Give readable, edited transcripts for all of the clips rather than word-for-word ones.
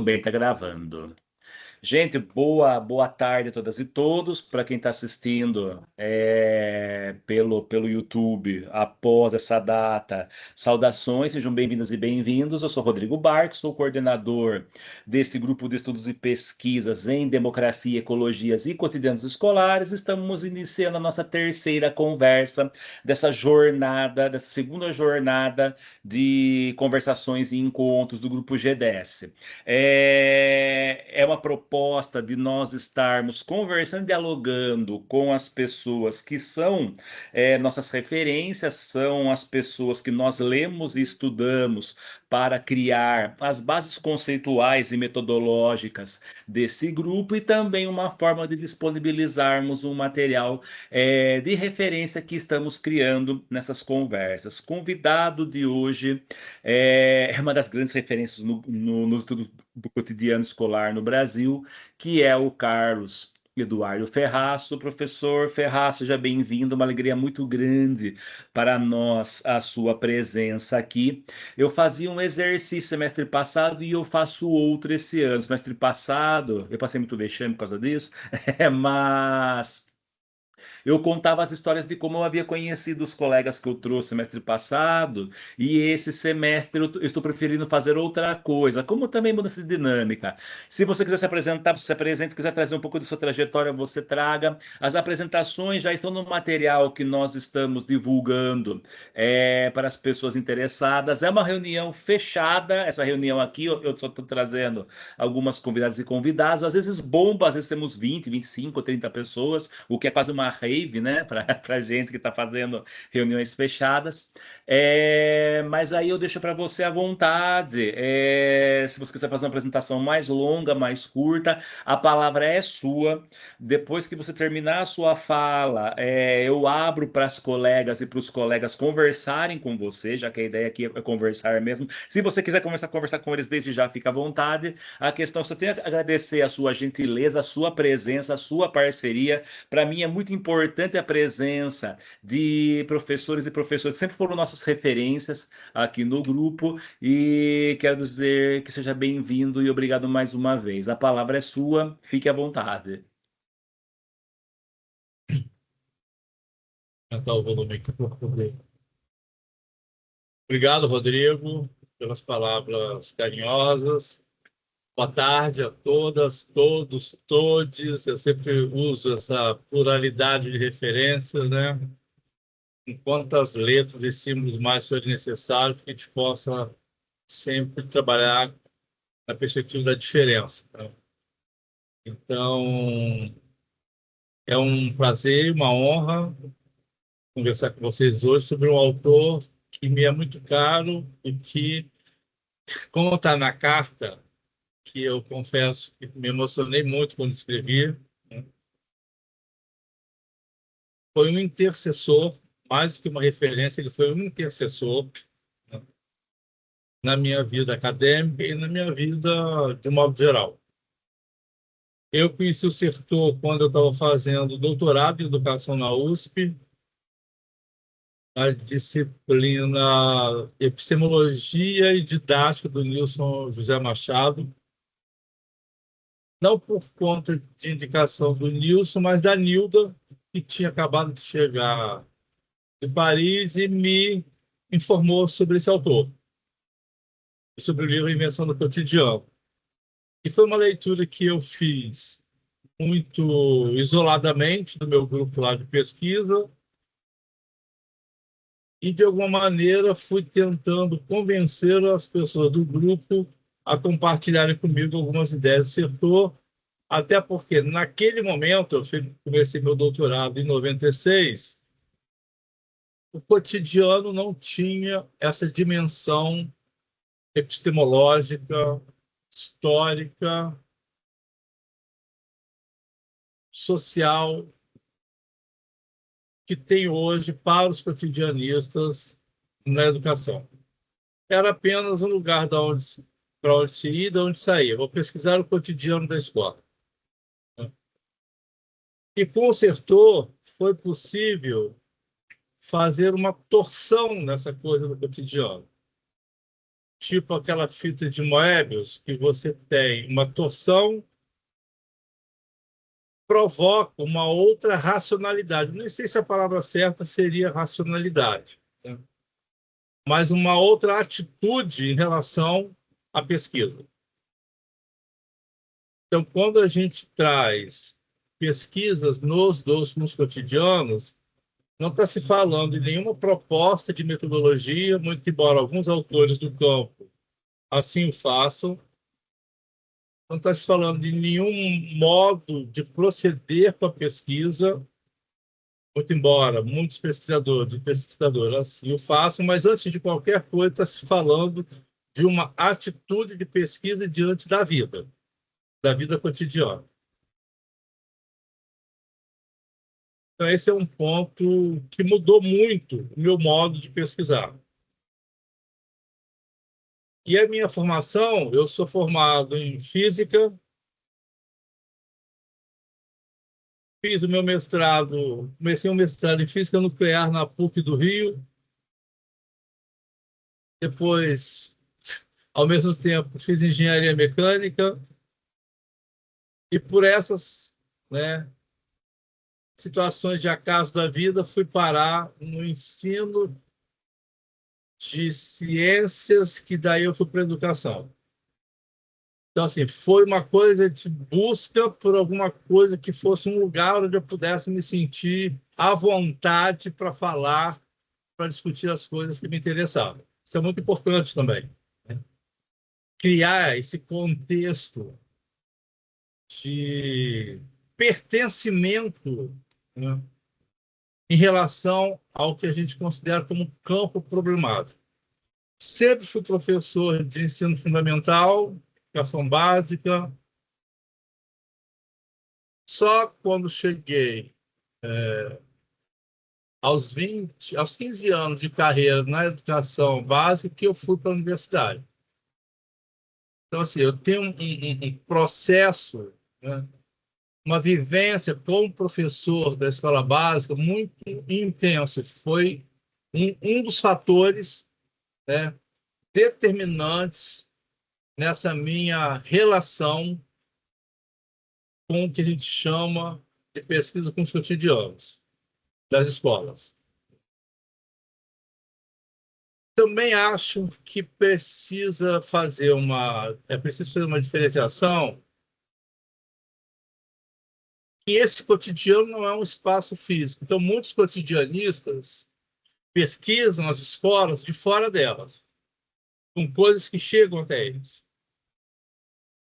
Bem, tá gravando. Gente, boa tarde a todas e todos. Para quem está assistindo pelo YouTube após essa data, saudações, sejam bem-vindas e bem-vindos. Eu sou Rodrigo Barco, sou coordenador desse grupo de estudos e pesquisas em democracia, ecologias e cotidianos escolares. Estamos iniciando a nossa terceira conversa dessa jornada, dessa segunda jornada de conversações e encontros do grupo GDS. É uma proposta de nós estarmos conversando, dialogando com as pessoas que são nossas referências, são as pessoas que nós lemos e estudamos para criar as bases conceituais e metodológicas desse grupo e também uma forma de disponibilizarmos um material de referência que estamos criando nessas conversas. Convidado de hoje é uma das grandes referências nos estudos do cotidiano escolar no Brasil, que é o Carlos Eduardo Ferraço. Professor Ferraço, seja bem-vindo, uma alegria muito grande para nós a sua presença aqui. Eu fazia um exercício semestre passado e eu faço outro esse ano. Semestre passado, eu passei muito vexame por causa disso, mas eu contava as histórias de como eu havia conhecido os colegas que eu trouxe semestre passado, e esse semestre eu estou preferindo fazer outra coisa, como também mudança de dinâmica. Se você quiser se apresentar, você se apresente, quiser trazer um pouco de sua trajetória, você traga. As apresentações já estão no material que nós estamos divulgando para as pessoas interessadas. É uma reunião fechada, essa reunião aqui, eu só estou trazendo algumas convidadas e convidados, às vezes bomba, às vezes temos 20, 25, 30 pessoas, o que é quase uma rave, né, para gente que está fazendo reuniões fechadas. Mas aí eu deixo para você à vontade. Se você quiser fazer uma apresentação mais longa, mais curta, a palavra é sua. Depois que você terminar a sua fala, eu abro para as colegas e para os colegas conversarem com você, já que a ideia aqui é conversar mesmo. Se você quiser conversar com eles desde já, fica à vontade. A questão só tenho a agradecer a sua gentileza, a sua presença, a sua parceria. Para mim é muito importante a presença de professores e professoras que sempre foram nossas referências aqui no grupo, e quero dizer que seja bem-vindo e obrigado mais uma vez. A palavra é sua, fique à vontade. Aumentar o volume aqui para poder. Obrigado, Rodrigo, pelas palavras carinhosas. Boa tarde a todas, todos, todes. Eu sempre uso essa pluralidade de referências, né? Com quantas letras e símbolos mais forem necessários, que a gente possa sempre trabalhar na perspectiva da diferença, né? Então, é um prazer, uma honra conversar com vocês hoje sobre um autor que me é muito caro e que, como está na carta, que eu confesso que me emocionei muito quando escrevi, né? Foi um intercessor, mais do que uma referência, ele foi um intercessor, né, na minha vida acadêmica e na minha vida de modo geral. Eu conheci o Sertor quando eu estava fazendo doutorado em educação na USP, a disciplina Epistemologia e Didática do Nilson José Machado, não por conta de indicação do Nilson, mas da Nilda, que tinha acabado de chegar de Paris e me informou sobre esse autor, sobre o livro Invenção do Cotidiano. E foi uma leitura que eu fiz muito isoladamente do meu grupo lá de pesquisa e, de alguma maneira, fui tentando convencer as pessoas do grupo a compartilharem comigo algumas ideias do setor, até porque, naquele momento, eu comecei meu doutorado em 96, o cotidiano não tinha essa dimensão epistemológica, histórica, social, que tem hoje para os cotidianistas na educação. Era apenas um lugar para onde se ir e de onde sair. Vou pesquisar o cotidiano da escola. E com o Sertor foi possível fazer uma torção nessa coisa do cotidiano. tipo aquela fita de Moebius, que você tem uma torção provoca uma outra racionalidade. Nem sei se a palavra certa seria racionalidade, né? Mas uma outra atitude em relação à pesquisa. Então, quando a gente traz pesquisas nos cotidianos, não está se falando de nenhuma proposta de metodologia, muito embora alguns autores do campo assim o façam. Não está se falando de nenhum modo de proceder com a pesquisa, muito embora muitos pesquisadores e pesquisadoras assim o façam, mas antes de qualquer coisa está se falando de uma atitude de pesquisa diante da vida cotidiana. Então, esse é um ponto que mudou muito o meu modo de pesquisar. E a minha formação, eu sou formado em física, fiz o meu mestrado, comecei um mestrado em física nuclear na PUC do Rio, depois, ao mesmo tempo, fiz engenharia mecânica, e por essas, né, situações de acaso da vida, fui parar no ensino de ciências, que daí eu fui para a educação. Então, assim, foi uma coisa de busca por alguma coisa que fosse um lugar onde eu pudesse me sentir à vontade para falar, para discutir as coisas que me interessavam. Isso é muito importante também, né? Criar esse contexto de pertencimento, né, em relação ao que a gente considera como campo problemático. Sempre fui professor de ensino fundamental, educação básica. Só quando cheguei aos 15 anos de carreira na educação básica que eu fui para a universidade. Então, assim, eu tenho um processo, né, uma vivência como professor da escola básica muito intenso. Foi um dos fatores, né, determinantes nessa minha relação com o que a gente chama de pesquisa com os cotidianos das escolas. Também acho que é preciso fazer uma diferenciação, que esse cotidiano não é um espaço físico. Então, muitos cotidianistas pesquisam as escolas de fora delas, com coisas que chegam até eles,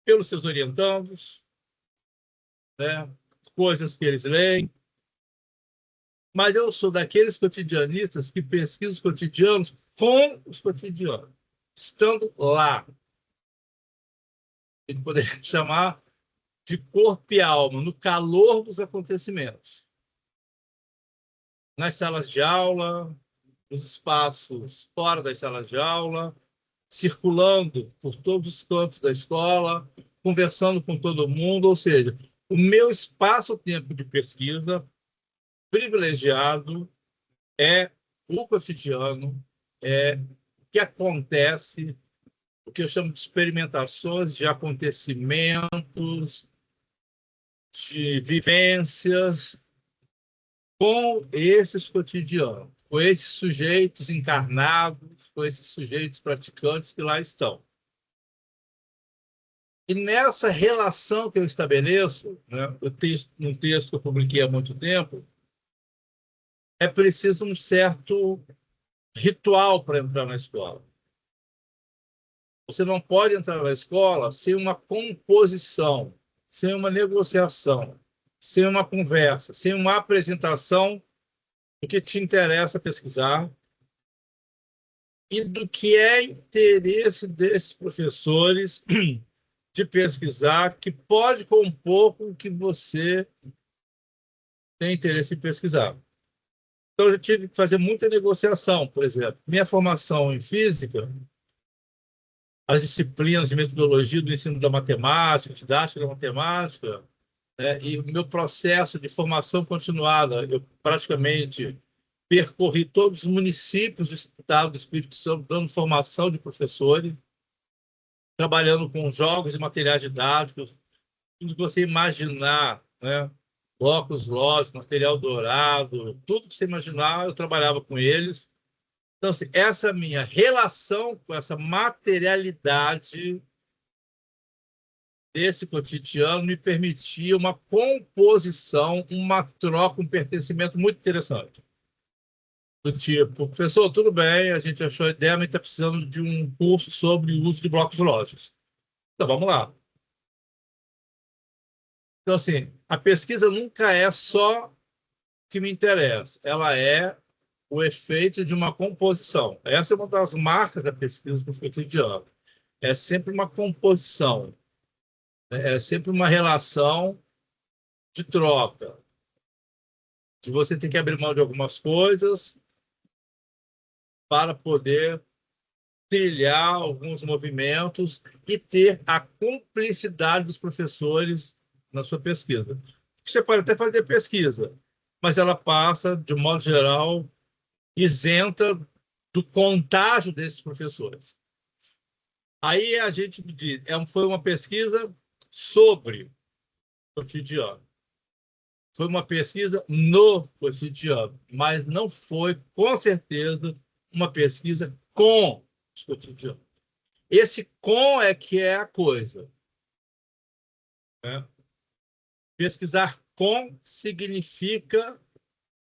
pelos seus orientandos, né, coisas que eles leem. Mas eu sou daqueles cotidianistas que pesquisam os cotidianos com os cotidianos, estando lá. A gente poderia chamar de corpo e alma, no calor dos acontecimentos. Nas salas de aula, nos espaços fora das salas de aula, circulando por todos os cantos da escola, conversando com todo mundo, ou seja, o meu espaço-tempo de pesquisa privilegiado é o cotidiano, é o que acontece, o que eu chamo de experimentações, de acontecimentos, de vivências com esses cotidianos, com esses sujeitos encarnados, com esses sujeitos praticantes que lá estão. E nessa relação que eu estabeleço, né, num texto que eu publiquei há muito tempo, é preciso um certo ritual para entrar na escola. Você não pode entrar na escola sem uma composição, sem uma negociação, sem uma conversa, sem uma apresentação do que te interessa pesquisar e do que é interesse desses professores de pesquisar, que pode compor com o que você tem interesse em pesquisar. Então, eu tive que fazer muita negociação, por exemplo. Minha formação em física, as disciplinas de metodologia do ensino da matemática, didática da matemática, né, e o meu processo de formação continuada, eu praticamente percorri todos os municípios do estado do Espírito Santo, dando formação de professores. trabalhando com jogos e materiais didáticos, tudo que você imaginar, né? Blocos lógicos, material dourado, tudo que você imaginar, eu trabalhava com eles. Então, assim, essa minha relação com essa materialidade desse cotidiano me permitia uma composição, uma troca, um pertencimento muito interessante. Do tipo, professor, tudo bem, a gente achou a ideia, mas está precisando de um curso sobre o uso de blocos lógicos. Então, vamos lá. Então, assim, a pesquisa nunca é só o que me interessa, ela é o efeito de uma composição. Essa é uma das marcas da pesquisa do cotidiano. É sempre uma composição, é sempre uma relação de troca, de você ter que abrir mão de algumas coisas para poder trilhar alguns movimentos e ter a cumplicidade dos professores na sua pesquisa. Você pode até fazer pesquisa, mas ela passa, de modo geral, isenta do contágio desses professores. Aí a gente diz, foi uma pesquisa sobre o cotidiano. Foi uma pesquisa no cotidiano, mas não foi, com certeza, uma pesquisa com os cotidianos. Esse com é que é a coisa, né? Pesquisar com significa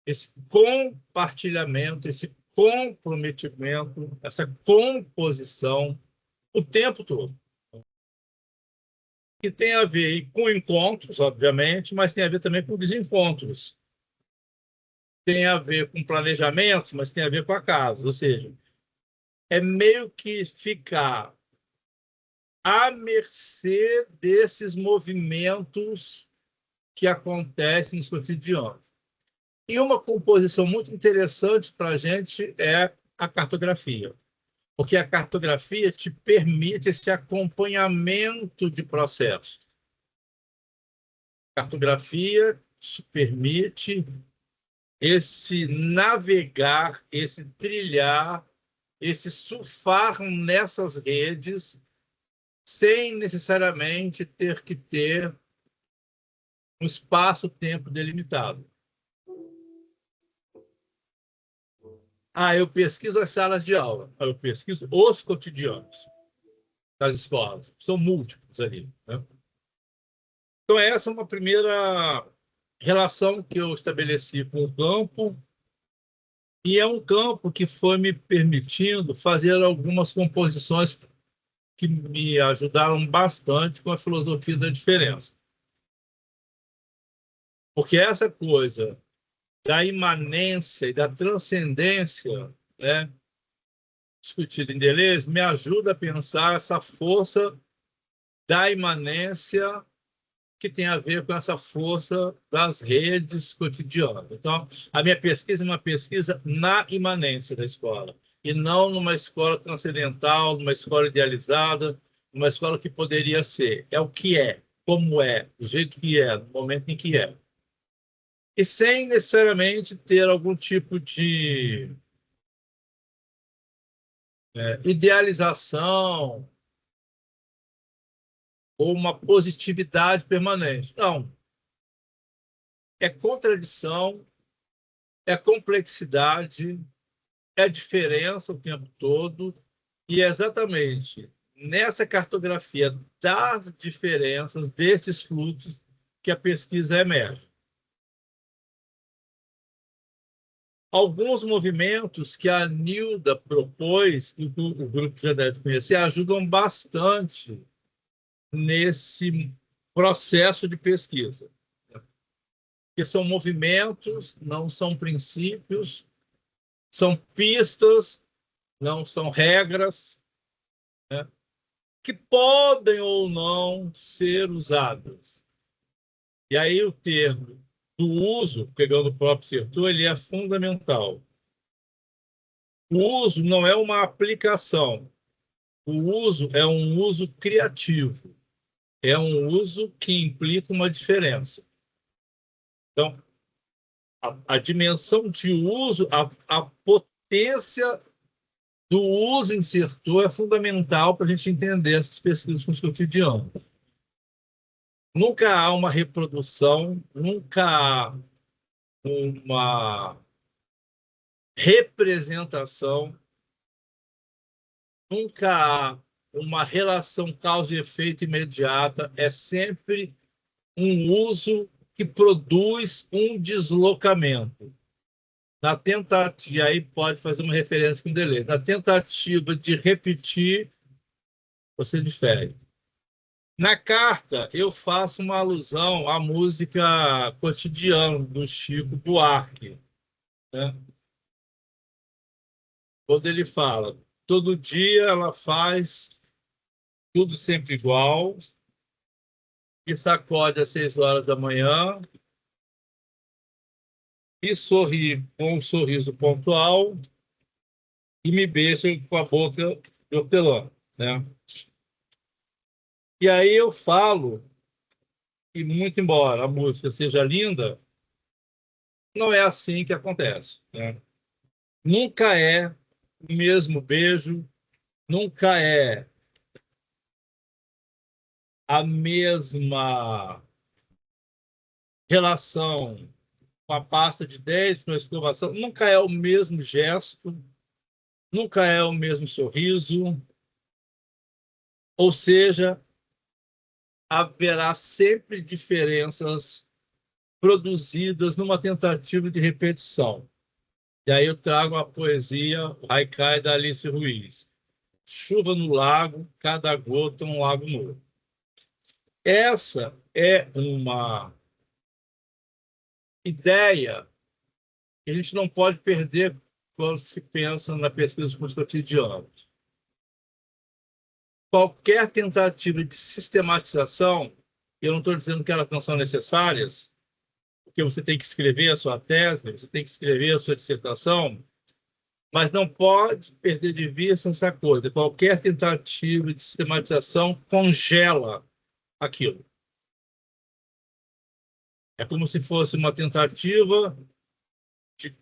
esse compartilhamento, esse comprometimento, essa composição o tempo todo. Que tem a ver com encontros, obviamente, mas tem a ver também com desencontros. Tem a ver com planejamentos, mas tem a ver com acasos. Ou seja, é meio que ficar à mercê desses movimentos que acontecem nos cotidianos. E uma composição muito interessante para a gente é a cartografia, porque a cartografia te permite esse acompanhamento de processos. A cartografia te permite esse navegar, esse trilhar, esse surfar nessas redes sem necessariamente ter que ter um espaço-tempo delimitado. Eu pesquiso as salas de aula, eu pesquiso os cotidianos das escolas, são múltiplos ali, né? Então, essa é uma primeira relação que eu estabeleci com o campo, e é um campo que foi me permitindo fazer algumas composições que me ajudaram bastante com a filosofia da diferença. Porque essa coisa da imanência e da transcendência, né, discutida em Deleuze, me ajuda a pensar essa força da imanência que tem a ver com essa força das redes cotidianas. Então, a minha pesquisa é uma pesquisa na imanência da escola, e não numa escola transcendental, numa escola idealizada, numa escola que poderia ser. É o que é, como é, do jeito que é, no momento em que é. E sem necessariamente ter algum tipo de idealização ou uma positividade permanente. Não. É contradição, é complexidade, é diferença o tempo todo, e é exatamente nessa cartografia das diferenças, desses fluxos, que a pesquisa emerge. Alguns movimentos que a Nilda propôs, e o grupo já deve conhecer, ajudam bastante nesse processo de pesquisa. Que são movimentos, não são princípios, são pistas, não são regras, né, que podem ou não ser usadas. E aí o termo do uso, pegando o próprio Sertor, ele é fundamental. O uso não é uma aplicação. O uso é um uso criativo. É um uso que implica uma diferença. Então, a dimensão de uso, a potência do uso em setor é fundamental para a gente entender essas pesquisas com os cotidianos. Nunca há uma reprodução, nunca há uma representação, nunca há uma relação causa e efeito imediata, é sempre um uso que produz um deslocamento. Na tentativa, e aí pode fazer uma referência com delay, na tentativa de repetir, você difere. Na carta, eu faço uma alusão à música cotidiana do Chico Buarque, né? Quando ele fala, todo dia ela faz tudo sempre igual, e sacode às 6 horas da manhã, e sorri com um sorriso pontual, e me beija com a boca de hortelã, né? E aí eu falo que, muito embora a música seja linda, não é assim que acontece, né? Nunca é o mesmo beijo, nunca é a mesma relação com a pasta de dentes, com a escovação, nunca é o mesmo gesto, nunca é o mesmo sorriso, ou seja, haverá sempre diferenças produzidas numa tentativa de repetição. E aí eu trago a poesia, o haikai da Alice Ruiz. Chuva no lago, cada gota um lago novo. Essa é uma ideia que a gente não pode perder quando se pensa na pesquisa dos cotidianos. Qualquer tentativa de sistematização, eu não estou dizendo que elas não são necessárias, porque você tem que escrever a sua tese, você tem que escrever a sua dissertação, mas não pode perder de vista essa coisa. Qualquer tentativa de sistematização congela aquilo. É como se fosse uma tentativa de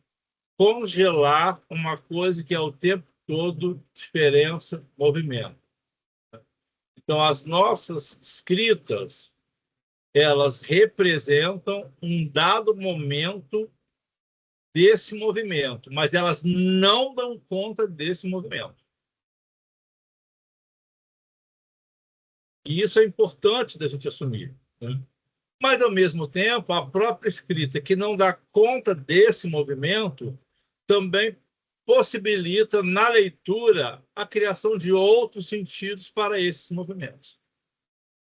congelar uma coisa que é o tempo todo diferença, movimento. Então, as nossas escritas, elas representam um dado momento desse movimento, mas elas não dão conta desse movimento. E isso é importante da gente assumir, né? Mas, ao mesmo tempo, a própria escrita que não dá conta desse movimento também possibilita, na leitura, a criação de outros sentidos para esses movimentos.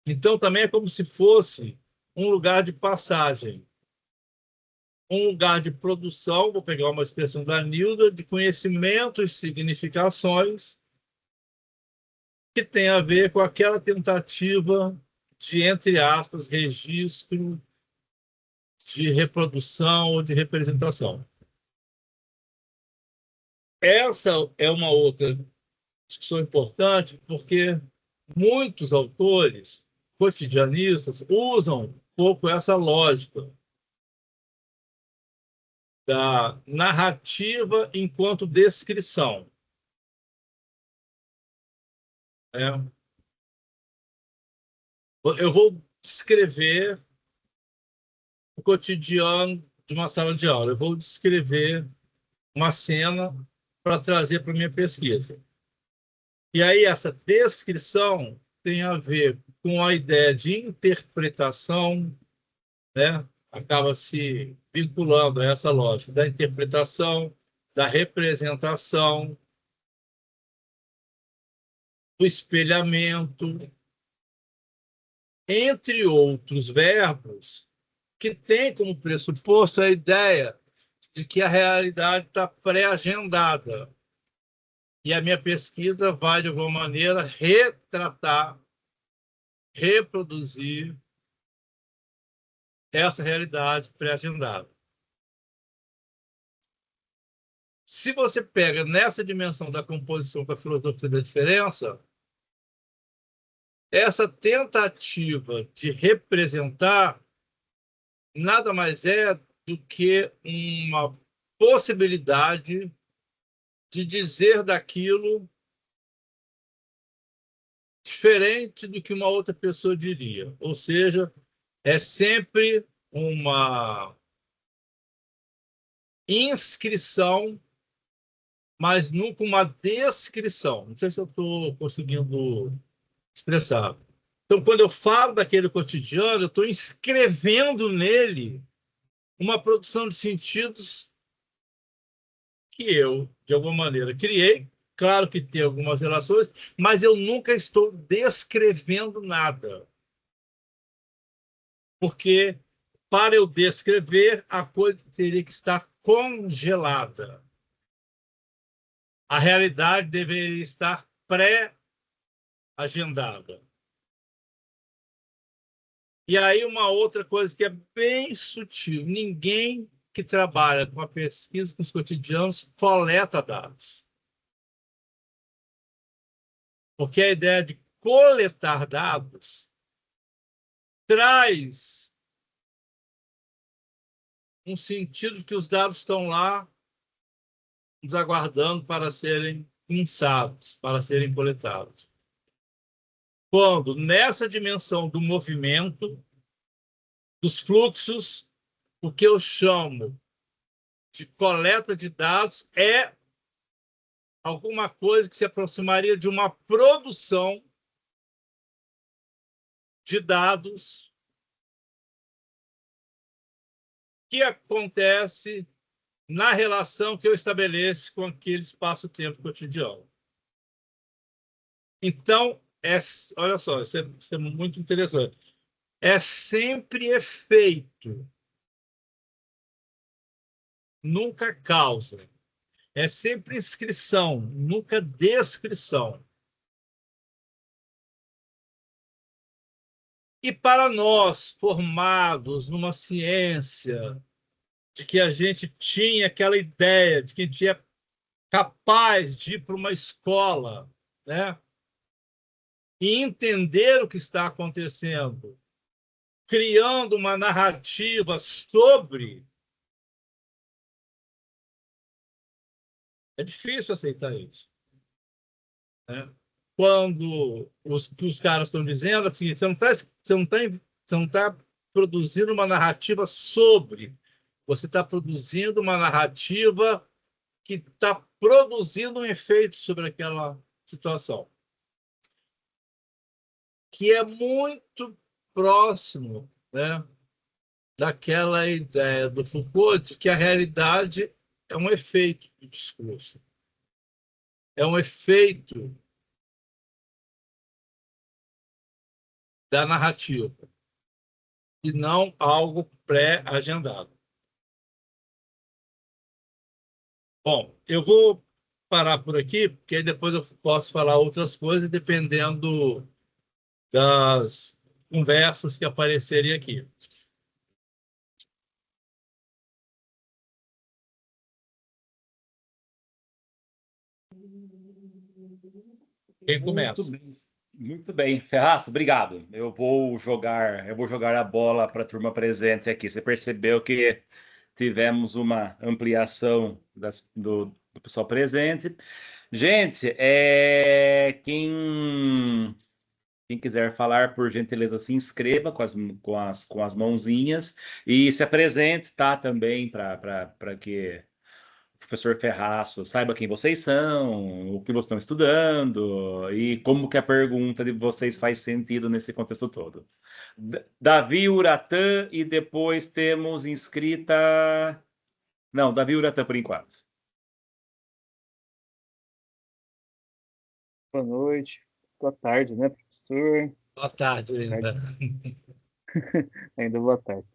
Então, também é como se fosse um lugar de passagem, um lugar de produção, vou pegar uma expressão da Nilda, de conhecimentos e significações que tem a ver com aquela tentativa de, entre aspas, registro de reprodução ou de representação. Essa é uma outra discussão importante, porque muitos autores cotidianistas usam um pouco essa lógica da narrativa enquanto descrição. Eu vou descrever o cotidiano de uma sala de aula, eu vou descrever uma cena para trazer para a minha pesquisa. E aí essa descrição tem a ver com a ideia de interpretação, né? Acaba se vinculando a essa lógica da interpretação, da representação, do espelhamento, entre outros verbos que tem como pressuposto a ideia de que a realidade está pré-agendada. E a minha pesquisa vai, de alguma maneira, retratar, reproduzir essa realidade pré-agendada. Se você pega nessa dimensão da composição com a filosofia da diferença, essa tentativa de representar nada mais é do que uma possibilidade de dizer daquilo diferente do que uma outra pessoa diria. Ou seja, é sempre uma inscrição, mas nunca uma descrição. Não sei se eu estou conseguindo expressar. Então, quando eu falo daquele cotidiano, eu estou inscrevendo nele uma produção de sentidos que eu, de alguma maneira, criei. Claro que tem algumas relações, mas eu nunca estou descrevendo nada. Porque, para eu descrever, a coisa teria que estar congelada. A realidade deveria estar pré-agendada. E aí, uma outra coisa que é bem sutil: ninguém que trabalha com a pesquisa, com os cotidianos, coleta dados. Porque a ideia de coletar dados traz um sentido que os dados estão lá nos aguardando para serem pensados, para serem coletados. Quando, nessa dimensão do movimento, dos fluxos, o que eu chamo de coleta de dados é alguma coisa que se aproximaria de uma produção de dados que acontece na relação que eu estabeleço com aquele espaço-tempo cotidiano. Então, olha só, isso é muito interessante. É sempre efeito, nunca causa. É sempre inscrição, nunca descrição. E para nós, formados numa ciência de que a gente tinha aquela ideia de que a gente é capaz de ir para uma escola, né, e entender o que está acontecendo, criando uma narrativa sobre. É difícil aceitar isso, né? Quando os caras estão dizendo assim, você não tá produzindo uma narrativa sobre, você está produzindo uma narrativa que está produzindo um efeito sobre aquela situação, que é muito próximo, né, daquela ideia do Foucault de que a realidade é um efeito do discurso, é um efeito da narrativa e não algo pré-agendado. Bom, eu vou parar por aqui, porque aí depois eu posso falar outras coisas, dependendo das conversas que aparecerem aqui. Quem Muito começa? bem. Muito bem, Ferraço, obrigado. Eu vou jogar a bola para a turma presente aqui. Você percebeu que tivemos uma ampliação do pessoal presente. Gente, quem quiser falar, por gentileza, se inscreva com as mãozinhas e se apresente, tá? Também para que o professor Ferraço saiba quem vocês são, o que vocês estão estudando e como que a pergunta de vocês faz sentido nesse contexto todo. Davi Uratã e depois temos inscrita. Não, Davi Uratã por enquanto. Boa noite, boa tarde, né, professor? Boa tarde, Tarde. ainda. Ainda boa tarde.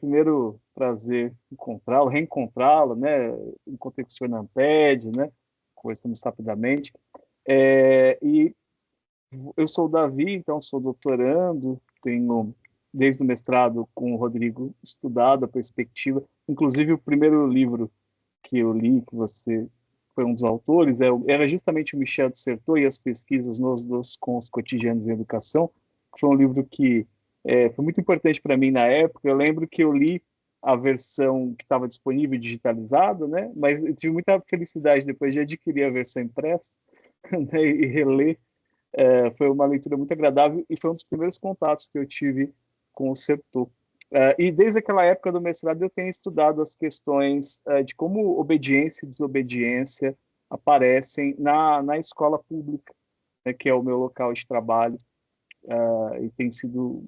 Primeiro, prazer encontrá-lo, reencontrá-lo, né? Encontrei com o senhor na Amped, né? Conversamos rapidamente. E eu sou o Davi, então sou doutorando, tenho, desde o mestrado com o Rodrigo, estudado a perspectiva. Inclusive, o primeiro livro que eu li, que você foi um dos autores, era justamente o Michel Dissertou e as pesquisas com os cotidianos em educação, que foi um livro que foi muito importante para mim na época. Eu lembro que eu li a versão que estava disponível digitalizada, né? Mas eu tive muita felicidade depois de adquirir a versão impressa, né? E reler. Foi uma leitura muito agradável e foi um dos primeiros contatos que eu tive com o Sertor. E desde aquela época do mestrado eu tenho estudado as questões de como obediência e desobediência aparecem na escola pública, né, que é o meu local de trabalho, e tem sido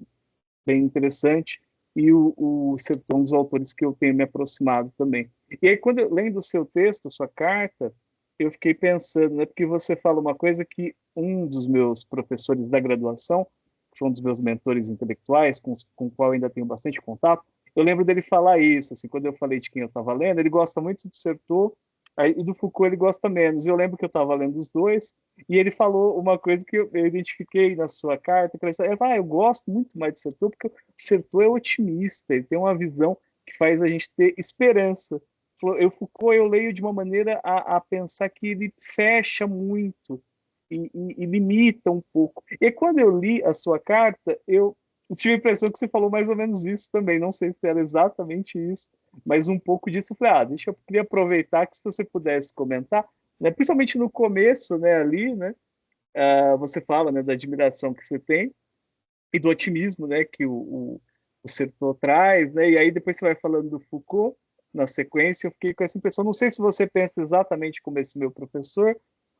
bem interessante. E o Sertor é um dos autores que eu tenho me aproximado também. E aí, quando eu lendo o seu texto, sua carta, eu fiquei pensando, né, porque você fala uma coisa que um dos meus professores da graduação, que foi um dos meus mentores intelectuais, com o qual eu ainda tenho bastante contato, eu lembro dele falar isso, assim, quando eu falei de quem eu estava lendo, ele gosta muito de Sertor, e do Foucault ele gosta menos. Eu lembro que eu estava lendo os dois, e ele falou uma coisa que eu identifiquei na sua carta, que ele falou, eu gosto muito mais de Sertor, porque o Sertor é otimista, ele tem uma visão que faz a gente ter esperança. Eu Foucault eu leio de uma maneira a pensar que ele fecha muito e limita um pouco. E quando eu li a sua carta, eu tive a impressão que você falou mais ou menos isso também. Não sei se era exatamente isso, mas um pouco disso. Eu falei, eu queria aproveitar que se você pudesse comentar, né, principalmente no começo, né, ali, né, você fala, né, da admiração que você tem e do otimismo, né, que o Sertor traz, né, e aí depois você vai falando do Foucault na sequência. Eu fiquei com essa impressão. Não sei se você pensa exatamente como esse meu professor,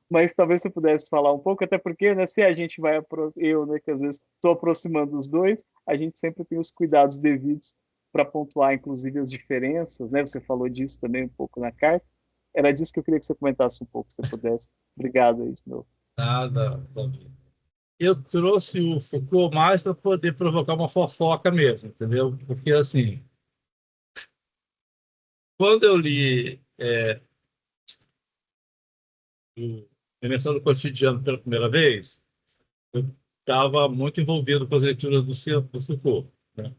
mas talvez você pudesse falar um pouco, até porque, né, se a gente vai, eu, né, que às vezes estou aproximando os dois, a gente sempre tem os cuidados devidos para pontuar, inclusive, as diferenças, né? Você falou disso também um pouco na carta. Era disso que eu queria que você comentasse um pouco, se você pudesse. Obrigado aí de novo. Nada, Flavinho. Eu trouxe o Foucault mais para poder provocar uma fofoca mesmo, entendeu? Porque, assim, quando eu li o Dimensão do Cotidiano pela primeira vez, eu estava muito envolvido com as leituras do Foucault, né?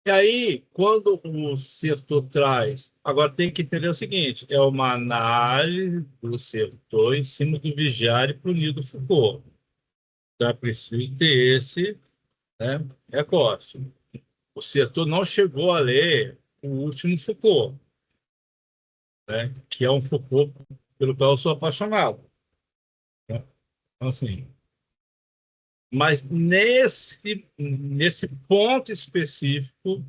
E aí, quando o Sertor traz... Agora, tem que entender o seguinte, é uma análise do Sertor em cima do vigiar e punir do Foucault. Então, é preciso ter esse, né, recorte. O Sertor não chegou a ler o último Foucault, né, que é um Foucault pelo qual eu sou apaixonado, né? Então, assim, mas nesse ponto específico,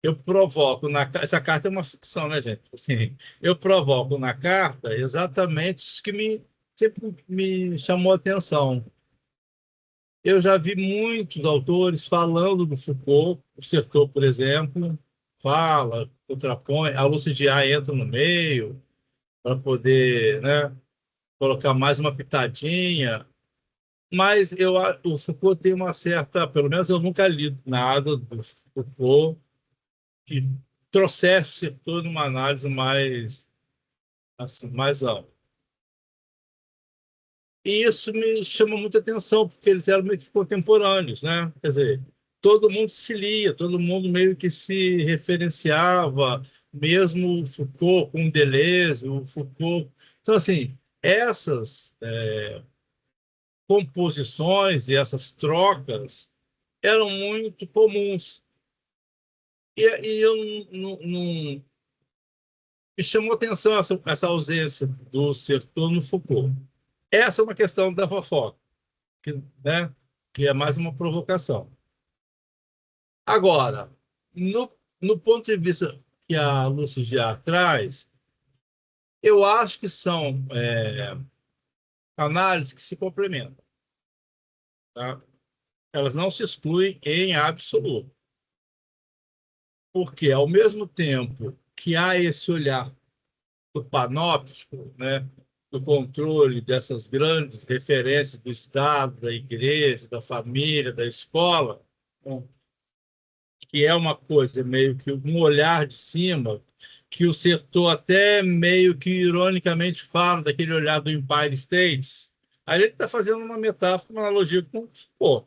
eu provoco essa carta é uma ficção, né, gente? Assim, eu provoco na carta exatamente isso que sempre me chamou a atenção. Eu já vi muitos autores falando do Foucault, o Sertor, por exemplo, fala, contrapõe, a Lucidiá entra no meio para poder, né, colocar mais uma pitadinha. Mas o Foucault tem uma certa, pelo menos eu nunca li nada do Foucault que trouxesse o setor numa análise mais, assim, mais ampla. E isso me chama muita atenção, porque eles eram meio que contemporâneos, né? Quer dizer, todo mundo se lia, todo mundo meio que se referenciava, mesmo o Foucault com Deleuze, o Foucault. Então, assim, essas composições e essas trocas eram muito comuns. E eu não, me chamou atenção essa ausência do setor no Foucault. Essa é uma questão da fofoca, que, né, que é mais uma provocação. Agora, no ponto de vista que a Lúcia Giar traz, eu acho que são análises que se complementam. Tá? Elas não se excluem em absoluto. Porque, ao mesmo tempo que há esse olhar do panóptico, né, do controle dessas grandes referências do Estado, da igreja, da família, da escola, né, que é uma coisa meio que um olhar de cima, que o Sertor até meio que ironicamente fala daquele olhar do Empire State. Aí ele está fazendo uma metáfora, uma analogia com o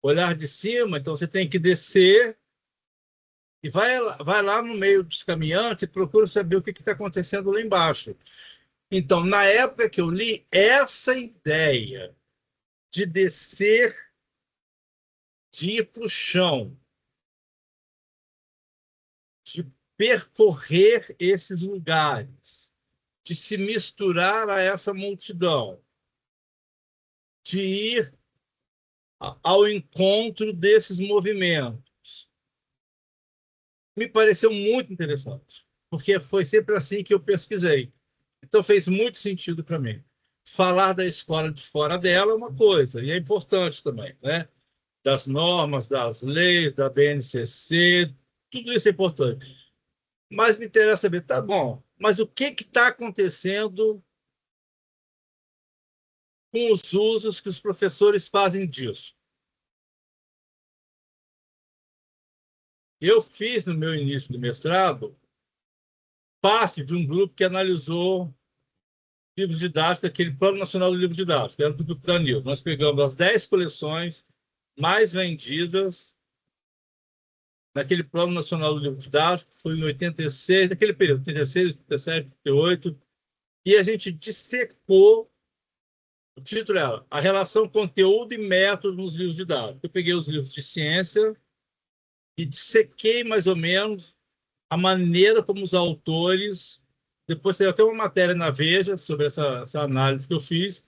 olhar de cima, então você tem que descer e vai lá no meio dos caminhantes e procura saber o que está acontecendo lá embaixo. Então, na época que eu li, essa ideia de descer, de ir para o chão, de percorrer esses lugares, de se misturar a essa multidão, de ir ao encontro desses movimentos. Me pareceu muito interessante, porque foi sempre assim que eu pesquisei. Então fez muito sentido para mim. Falar da escola de fora dela é uma coisa, e é importante também, né? Das normas, das leis, da BNCC, tudo isso é importante. Mas me interessa saber, tá bom, mas o que está acontecendo com os usos que os professores fazem disso? Eu fiz, no meu início do mestrado, parte de um grupo que analisou livros didáticos, aquele Plano Nacional do Livro Didático, que era do grupo da NIL. Nós pegamos as 10 coleções mais vendidas naquele Plano Nacional do Livro Didático, foi em 86, naquele período, 86, 87, 88, e a gente dissecou, o título era A Relação Conteúdo e Método nos Livros Didáticos. Eu peguei os livros de ciência e dissequei mais ou menos a maneira como os autores... Depois tem até uma matéria na Veja sobre essa análise que eu fiz,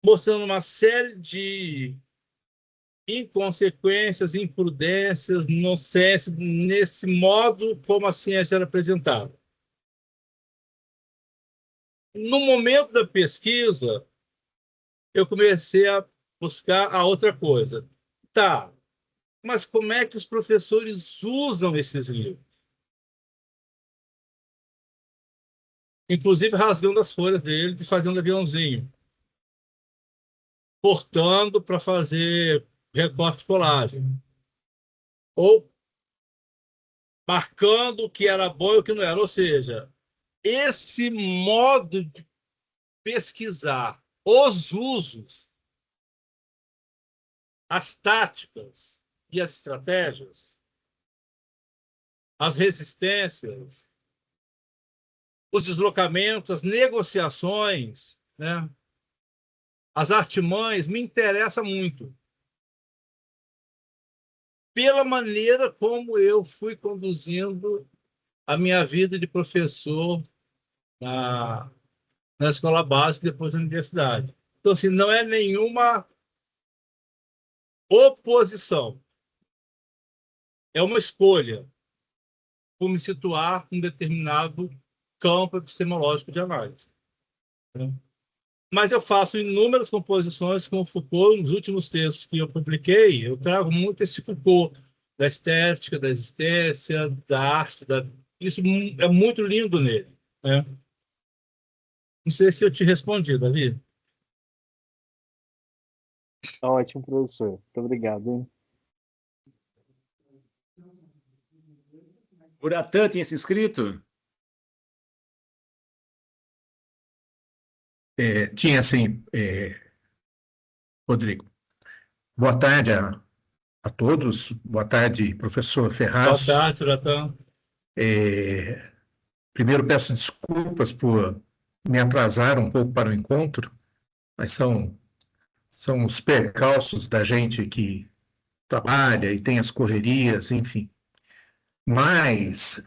mostrando uma série de inconsequências, imprudências, nonsense nesse modo como a ciência era apresentada. No momento da pesquisa, eu comecei a buscar a outra coisa. Tá, mas como é que os professores usam esses livros? Inclusive rasgando as folhas deles e fazendo aviãozinho, cortando para fazer recorte colagem, ou marcando o que era bom e o que não era. Ou seja, esse modo de pesquisar os usos, as táticas e as estratégias, as resistências, os deslocamentos, as negociações, né? As artimanhas, me interessa muito. Pela maneira como eu fui conduzindo a minha vida de professor na escola básica e depois na universidade. Então, assim, não é nenhuma oposição. É uma escolha por me situar em um determinado campo epistemológico de análise. Mas eu faço inúmeras composições com o Foucault. Nos últimos textos que eu publiquei, eu trago muito esse Foucault, da estética, da existência, da arte. Isso é muito lindo nele, né? Não sei se eu te respondi, Davi. Ótimo, professor. Muito obrigado, hein? Buratã tinha se inscrito? Tinha assim, Rodrigo. Boa tarde a todos. Boa tarde, professor Ferraz. Boa tarde, Buratã. Primeiro, peço desculpas por me atrasar um pouco para o encontro, mas são os percalços da gente que trabalha e tem as correrias, enfim. Mas,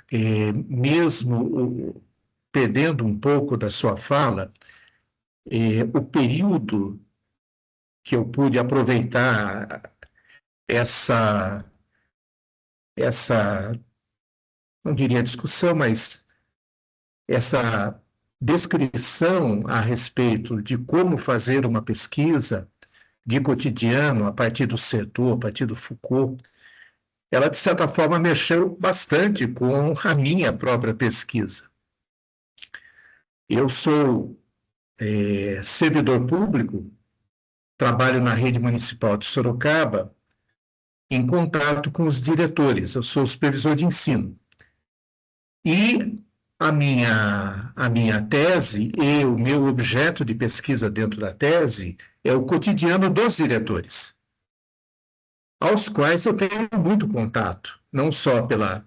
mesmo perdendo um pouco da sua fala, o período que eu pude aproveitar essa, não diria discussão, mas essa descrição a respeito de como fazer uma pesquisa de cotidiano a partir do setor, a partir do Foucault, ela, de certa forma, mexeu bastante com a minha própria pesquisa. Eu sou servidor público, trabalho na rede municipal de Sorocaba, em contato com os diretores. Eu sou supervisor de ensino. E a minha tese e o meu objeto de pesquisa dentro da tese é o cotidiano dos diretores, aos quais eu tenho muito contato, não só pela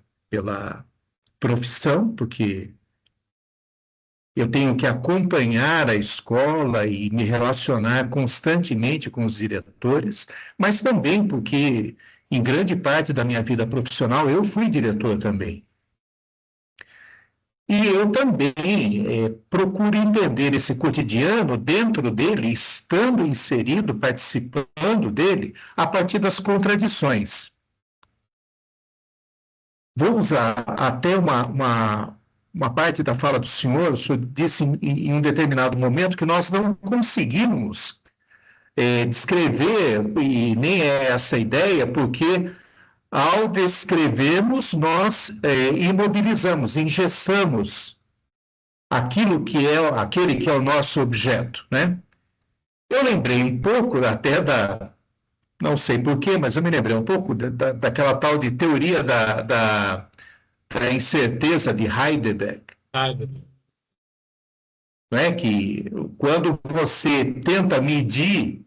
profissão, porque eu tenho que acompanhar a escola e me relacionar constantemente com os diretores, mas também porque, em grande parte da minha vida profissional, eu fui diretor também. E eu também procuro entender esse cotidiano dentro dele, estando inserido, participando dele, a partir das contradições. Vou usar até uma parte da fala do senhor. O senhor disse em um determinado momento que nós não conseguimos descrever, e nem é essa a ideia, porque ao descrevermos, nós imobilizamos, engessamos aquele que é o nosso objeto, né? Eu lembrei um pouco até não sei porquê, mas eu me lembrei um pouco daquela tal de teoria da incerteza de Heidelberg, né? Que quando você tenta medir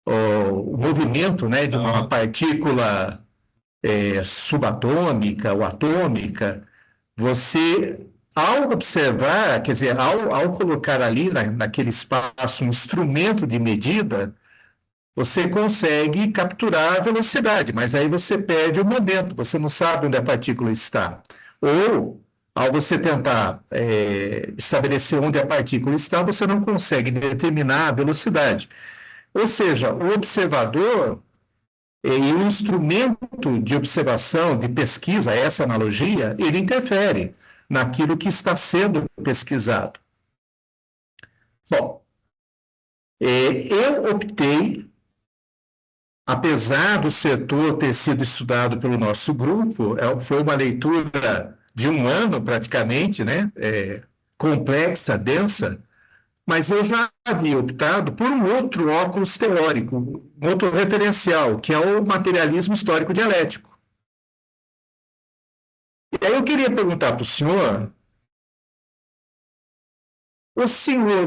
o movimento, né, de uma partícula subatômica ou atômica, você, ao observar, quer dizer, ao colocar ali naquele espaço um instrumento de medida, você consegue capturar a velocidade, mas aí você perde o momento, você não sabe onde a partícula está. Ou, ao você tentar estabelecer onde a partícula está, você não consegue determinar a velocidade. Ou seja, o observador e o instrumento de observação, de pesquisa, essa analogia, ele interfere naquilo que está sendo pesquisado. Bom, eu optei, apesar do setor ter sido estudado pelo nosso grupo, foi uma leitura de um ano praticamente, né? Complexa, densa, mas eu já havia optado por um outro óculos teórico, um outro referencial, que é o materialismo histórico dialético. E aí eu queria perguntar para o senhor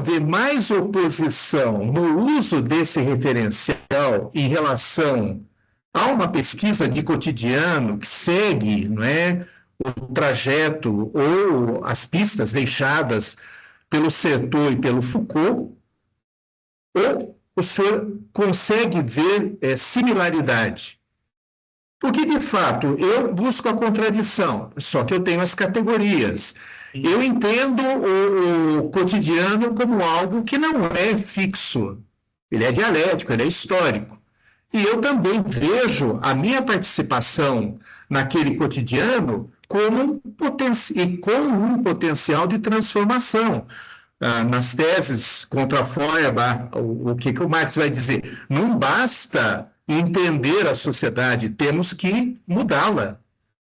vê mais oposição no uso desse referencial em relação a uma pesquisa de cotidiano que segue, não é, o trajeto ou as pistas deixadas pelo Certeau e pelo Foucault, ou o senhor consegue ver similaridade? Porque, de fato, eu busco a contradição, só que eu tenho as categorias. Eu entendo o cotidiano como algo que não é fixo. Ele é dialético, ele é histórico. E eu também vejo a minha participação naquele cotidiano como com um potencial de transformação. Nas teses contra Feuerbach, o que o Marx vai dizer? Não basta entender a sociedade, temos que mudá-la.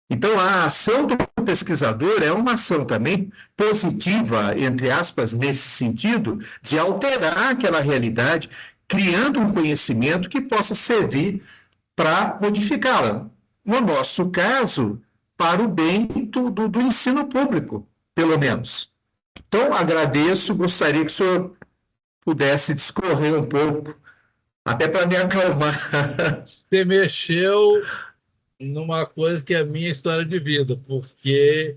Então, a ação do pesquisador é uma ação também positiva, entre aspas, nesse sentido, de alterar aquela realidade, criando um conhecimento que possa servir para modificá-la. No nosso caso, para o bem do ensino público, pelo menos. Então, agradeço, gostaria que o senhor pudesse discorrer um pouco, até para me acalmar. Você mexeu numa coisa que é a minha história de vida, porque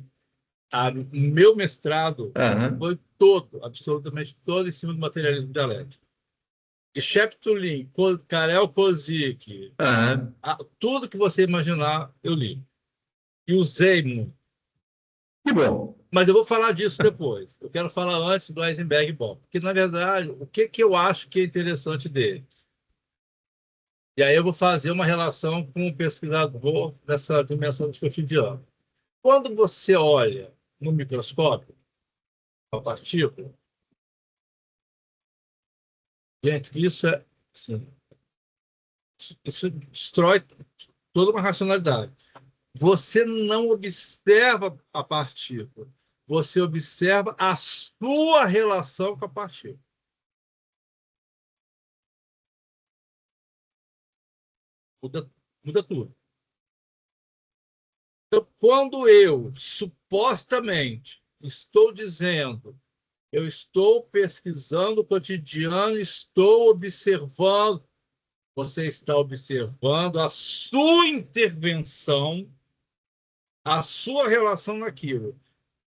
meu mestrado foi todo, absolutamente todo, em cima do materialismo dialético. De Sheptulin, Karel Kozik, tudo que você imaginar, eu li. E usei muito. Que bom. Mas eu vou falar disso depois. Eu quero falar antes do Heisenberg e Bohr. Porque, na verdade, o que eu acho que é interessante deles? E aí eu vou fazer uma relação com o pesquisador dessa dimensão do cotidiano. Quando você olha no microscópio, a partícula, gente, isso é assim, isso destrói toda uma racionalidade. Você não observa a partícula, você observa a sua relação com a partícula. Muda tudo. Então, quando eu supostamente estou dizendo, eu estou pesquisando o cotidiano, estou observando, você está observando a sua intervenção, a sua relação naquilo,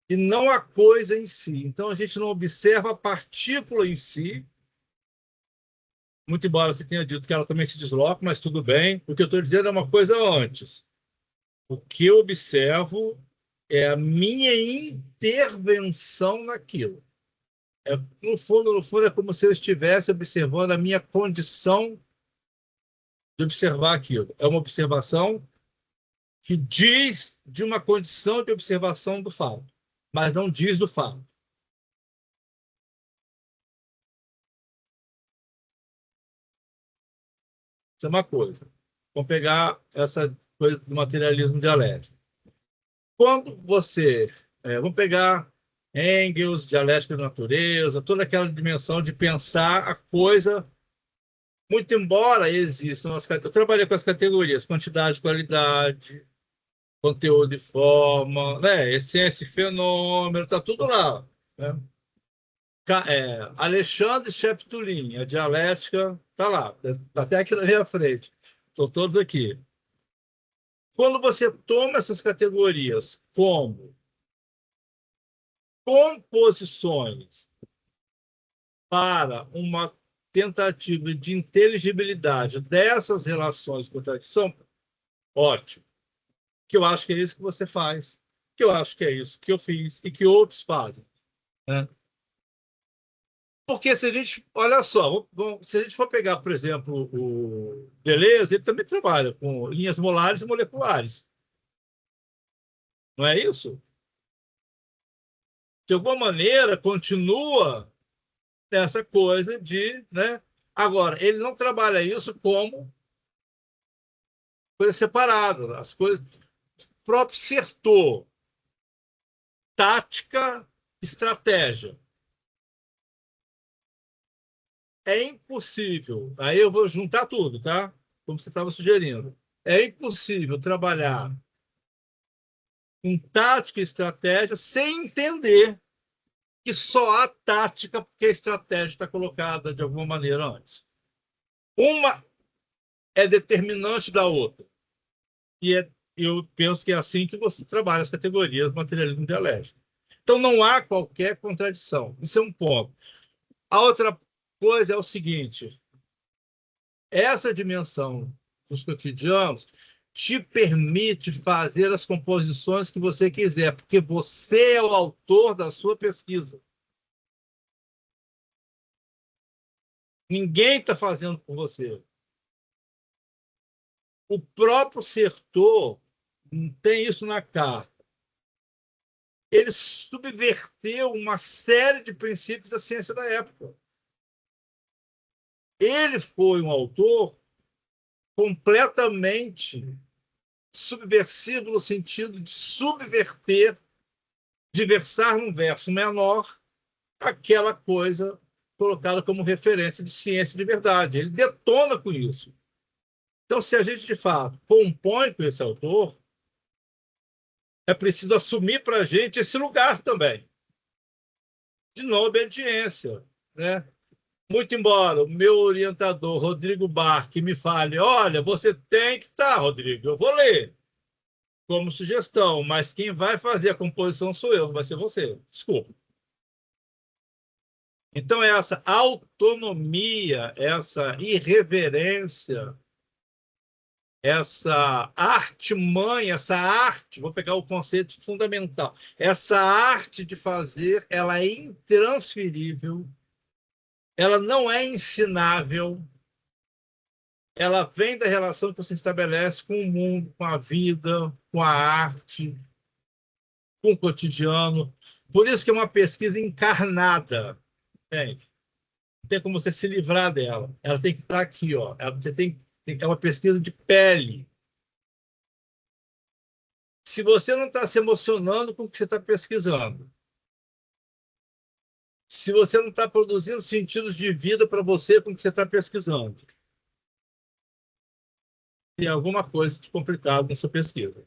e não a coisa em si. Então, a gente não observa a partícula em si, muito embora você tenha dito que ela também se desloca, mas tudo bem. O que eu estou dizendo é uma coisa antes. O que eu observo é a minha intervenção naquilo. No fundo, é como se eu estivesse observando a minha condição de observar aquilo. É uma observação que diz de uma condição de observação do fato, mas não diz do fato. Isso é uma coisa. Vamos pegar essa coisa do materialismo dialético. Quando você... vamos pegar Engels, dialética da natureza, toda aquela dimensão de pensar a coisa, muito embora existam... Eu trabalhei com as categorias, quantidade, qualidade, conteúdo e forma, né? Essência e fenômeno, está tudo lá. Né? Alexandre Cheptulin, a dialética está lá, está até aqui na minha frente. Estão todos aqui. Quando você toma essas categorias como composições para uma tentativa de inteligibilidade dessas relações de contradição, ótimo. Que eu acho que é isso que você faz, que eu acho que é isso que eu fiz e que outros fazem. Né? Porque se a gente, olha só, se a gente for pegar, por exemplo, o Deleuze, ele também trabalha com linhas molares e moleculares. Não é isso? De alguma maneira, continua nessa coisa de... Né? Agora, ele não trabalha isso como coisa separada. As coisas... O próprio setor, tática, estratégia. É impossível, aí eu vou juntar tudo, tá? Como você estava sugerindo. É impossível trabalhar com tática e estratégia sem entender que só há tática porque a estratégia está colocada de alguma maneira antes. Uma é determinante da outra. Eu penso que é assim que você trabalha as categorias do materialismo dialético. Então, não há qualquer contradição. Isso é um ponto. A outra coisa é o seguinte: essa dimensão dos cotidianos te permite fazer as composições que você quiser, porque você é o autor da sua pesquisa. Ninguém está fazendo por você. O próprio Sertor tem isso na carta. Ele subverteu uma série de princípios da ciência da época. Ele foi um autor completamente subversivo no sentido de subverter, de versar num verso menor aquela coisa colocada como referência de ciência de verdade. Ele detona com isso. Então, se a gente, de fato, compõe com esse autor, é preciso assumir para a gente esse lugar também, de não obediência. Né? Muito embora o meu orientador, Rodrigo Barque, me fale: olha, você tem que estar, Rodrigo, eu vou ler como sugestão, mas quem vai fazer a composição sou eu, não vai ser você. Desculpa. Então, essa autonomia, essa irreverência, essa artimanha, essa arte, vou pegar o conceito fundamental, essa arte de fazer, ela é intransferível, ela não é ensinável, ela vem da relação que você estabelece com o mundo, com a vida, com a arte, com o cotidiano. Por isso que é uma pesquisa encarnada. Entende? Não tem como você se livrar dela. Ela tem que estar aqui. Ó. É uma pesquisa de pele. Se você não está se emocionando com o que você está pesquisando, se você não está produzindo sentidos de vida para você com o que você está pesquisando, tem alguma coisa de complicado na sua pesquisa.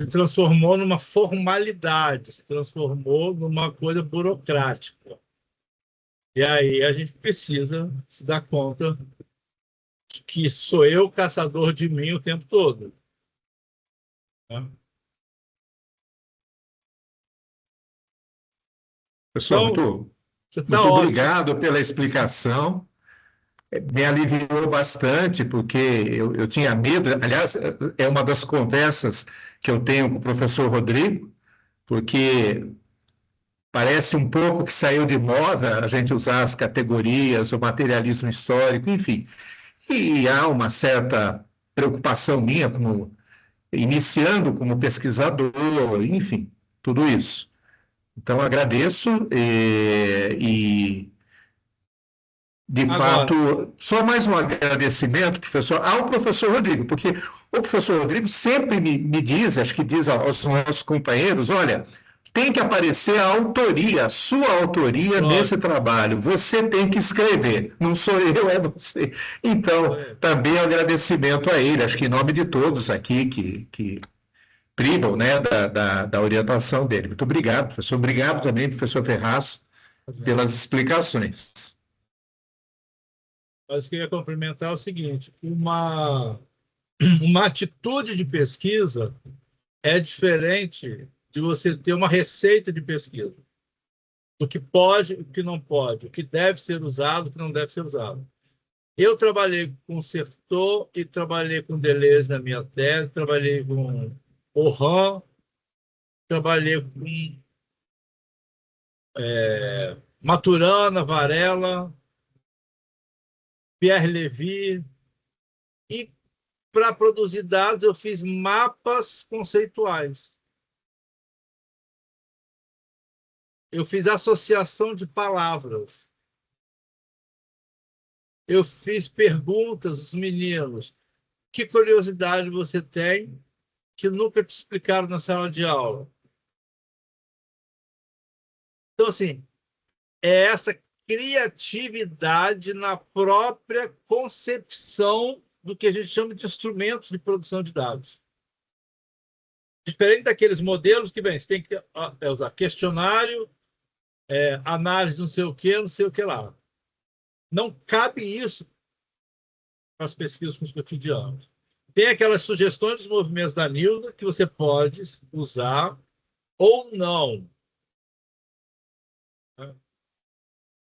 Se transformou numa formalidade, se transformou numa coisa burocrática. E aí a gente precisa se dar conta de que sou eu caçador de mim o tempo todo. Né? Pessoal, Então, você está muito ótimo. obrigado pela explicação. me aliviou bastante, porque eu tinha medo. Aliás, é uma das conversas que eu tenho com o professor Rodrigo, porque parece um pouco que saiu de moda a gente usar as categorias, o materialismo histórico, enfim. E há uma certa preocupação minha, iniciando como pesquisador, enfim, tudo isso. Então, agradeço de Agora, fato, só mais um agradecimento, professor, ao professor Rodrigo, porque o professor Rodrigo sempre me diz, acho que diz aos nossos companheiros, olha, tem que aparecer a autoria, a sua autoria nesse lógico, trabalho. Você tem que escrever, não sou eu, é você. Então, também agradecimento a ele, acho que em nome de todos aqui que privam, né, da orientação dele. Muito obrigado, professor. Obrigado também, professor Ferraz, pelas explicações. mas eu queria complementar o seguinte: uma atitude de pesquisa é diferente de você ter uma receita de pesquisa, do que pode, o que não pode, o que deve ser usado, o que não deve ser usado. Eu trabalhei com Certeau e trabalhei com Deleuze na minha tese, trabalhei com Orhan, trabalhei com Maturana, Varela, Pierre Levy, e para produzir dados eu fiz mapas conceituais. Eu fiz associação de palavras. Eu fiz perguntas aos meninos. Que curiosidade você tem que nunca te explicaram na sala de aula? Então, assim, é essa criatividade na própria concepção do que a gente chama de instrumentos de produção de dados. Diferente daqueles modelos que, bem, você tem que usar questionário, análise não sei o que lá. Não cabe isso nas pesquisas com os cotidianos. Tem aquelas sugestões dos movimentos da Nilda que você pode usar ou não.